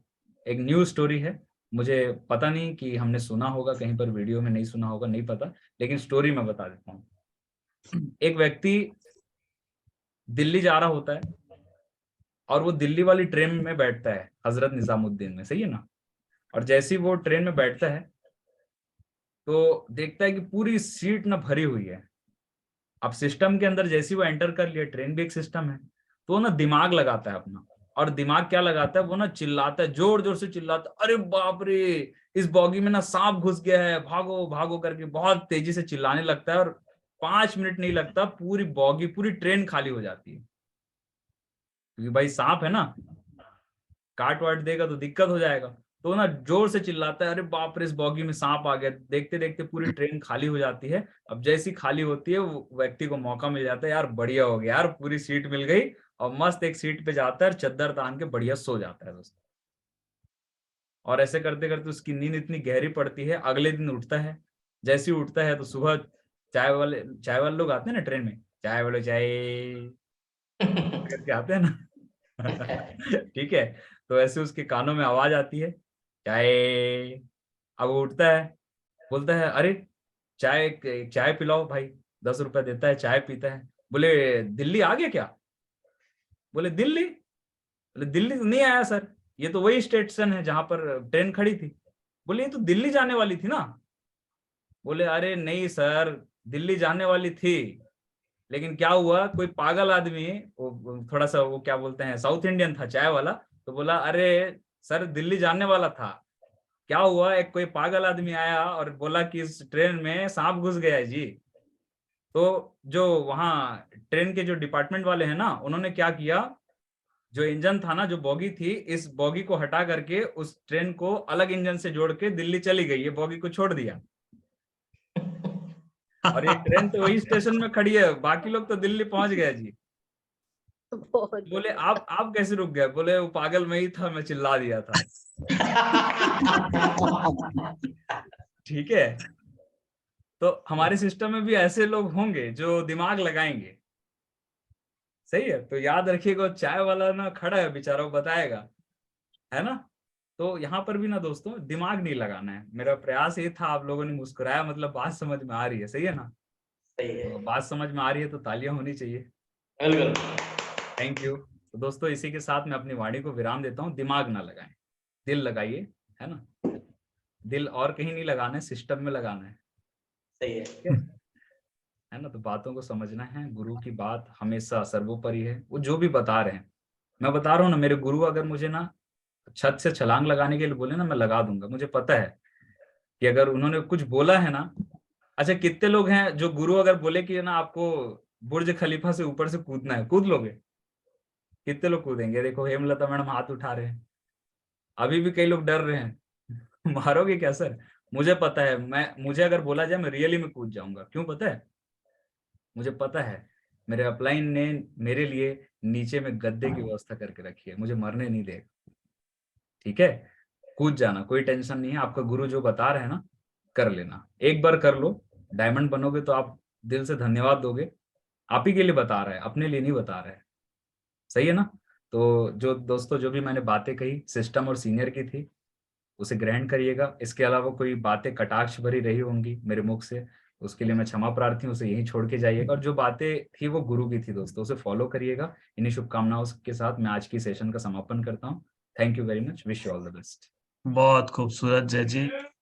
एक न्यू स्टोरी है, मुझे पता नहीं कि हमने सुना होगा कहीं पर, वीडियो में नहीं सुना होगा, नहीं पता, लेकिन स्टोरी मैं बता देता हूँ। एक व्यक्ति दिल्ली जा रहा होता है, और वो दिल्ली वाली ट्रेन में बैठता है, हजरत निजामुद्दीन में, सही है ना। और जैसे ही वो ट्रेन में बैठता है, तो देखता है कि पूरी सीट ना भरी हुई है। अब सिस्टम के अंदर जैसे ही वो एंटर कर लिया, ट्रेन भी एक सिस्टम है, तो वो ना दिमाग लगाता है अपना। और दिमाग क्या लगाता है, वो ना चिल्लाता है, जोर जोर से चिल्लाता है, अरे बाप रे इस बॉगी में ना सांप घुस गया है, भागो भागो करके बहुत तेजी से चिल्लाने लगता है। और 5 मिनट नहीं लगता, पूरी बॉगी, पूरी ट्रेन खाली हो जाती है, क्योंकि भाई सांप है ना, काट वाट देगा तो दिक्कत हो जाएगा। तो ना जोर से चिल्लाता है, अरे बाप रे इस बॉगी में सांप आ गया। देखते देखते पूरी ट्रेन खाली हो जाती है। अब जैसी खाली होती है, वो व्यक्ति को मौका मिल जाता है, यार बढ़िया हो गया यार, पूरी सीट मिल गई, और मस्त एक सीट पे जाता है, चद्दर तान के बढ़िया सो जाता है दोस्तों। और ऐसे करते करते उसकी नींद इतनी गहरी पड़ती है, अगले दिन उठता है। जैसे ही उठता है तो सुबह चाय वाले लोग आते हैं ना ट्रेन में, चाय वाले चाय करके आते हैं ना। ठीक है, तो ऐसे उसके कानों में आवाज आती है, चाय। अब वो उठता है, बोलता है अरे चाय पिलाओ भाई, 10 रुपए देता है, चाय पीता है। बोले दिल्ली आ गया क्या? बोले दिल्ली? बोले दिल्ली तो नहीं आया सर, ये तो वही स्टेशन है जहां पर ट्रेन खड़ी थी। बोले ये तो दिल्ली जाने वाली थी ना। बोले अरे नहीं सर, दिल्ली जाने वाली थी, लेकिन क्या हुआ, कोई पागल आदमी, वो थोड़ा सा वो क्या बोलते हैं, साउथ इंडियन था चाय वाला, तो बोला अरे सर दिल्ली जाने वाला था, क्या हुआ, एक कोई पागल आदमी आया और बोला कि इस ट्रेन में सांप घुस गया है जी। तो जो वहां ट्रेन के जो डिपार्टमेंट वाले हैं ना, उन्होंने क्या किया, जो इंजन था ना, जो बोगी थी, इस बोगी को हटा करके उस ट्रेन को अलग इंजन से जोड़ के दिल्ली चली गई, ये बोगी को छोड़ दिया। और ये ट्रेन तो वही स्टेशन में खड़ी है, बाकी लोग तो दिल्ली पहुंच गए जी। बहुत बोले आप कैसे रुक गए? बोले वो पागल में ही था, मैं चिल्ला दिया था। ठीक है, तो हमारे सिस्टम में भी ऐसे लोग होंगे जो दिमाग लगाएंगे। सही है, तो याद रखिएगा, चाय वाला ना खड़ा है बेचारा, वो बताएगा, है ना। तो यहाँ पर भी ना दोस्तों दिमाग नहीं लगाना है। मेरा प्रयास ये था, आप लोगों ने मुस्कुराया, मतलब बात समझ में आ रही है। सही है ना, सही है, तो बात समझ में आ रही है तो तालियां होनी चाहिए। बिल्कुल। Thank you. तो दोस्तों इसी के साथ मैं अपनी वाणी को विराम देता हूँ। दिमाग ना लगाएं, दिल लगाइए, है ना। दिल और कहीं नहीं लगाना है, सिस्टम में लगाना है। सही है, है ना। तो बातों को समझना है, गुरु की बात हमेशा सर्वोपरि है। वो जो भी बता रहे हैं, मैं बता रहा हूँ ना, मेरे गुरु अगर मुझे ना छत से छलांग लगाने के लिए बोले ना, मैं लगा दूंगा। मुझे पता है कि अगर उन्होंने कुछ बोला है ना, अच्छा कितने लोग हैं जो गुरु अगर बोले कि ना आपको बुर्ज खलीफा से ऊपर से कूदना है, कूद लोगे? कितने लोग कूदेंगे? देखो हेमलता मैडम हाथ उठा रहे हैं, अभी भी कई लोग डर रहे हैं। मारोगे क्या सर? मुझे पता है, मुझे अगर बोला जाए मैं रियली में कूद जाऊंगा। क्यों पता है? मुझे पता है मेरे अपलाइन ने मेरे लिए नीचे में गद्दे की व्यवस्था करके रखी है, मुझे मरने नहीं देगा। ठीक है, कूद जाना, कोई टेंशन नहीं है। आपका गुरु जो बता रहे हैं ना, कर लेना, एक बार कर लो, डायमंड बनोगे तो आप दिल से धन्यवाद दोगे। आप ही के लिए बता रहा है, अपने लिए नहीं बता रहा है। सही है ना। तो जो दोस्तों जो भी मैंने बातें कही सिस्टम और सीनियर की थी, उसे ग्रहण करिएगा। इसके अलावा कोई बातें कटाक्ष भरी रही होंगी मेरे मुख से, उसके लिए मैं क्षमा प्रार्थी हूँ, उसे यहीं छोड़ के जाइएगा। और जो बातें थी वो गुरु की थी दोस्तों, उसे फॉलो करिएगा। इन्हीं शुभकामनाओं के साथ मैं आज की सेशन का समापन करता हूँ। Thank you very much, wish you all the best. बहुत खूबसूरत जय जी।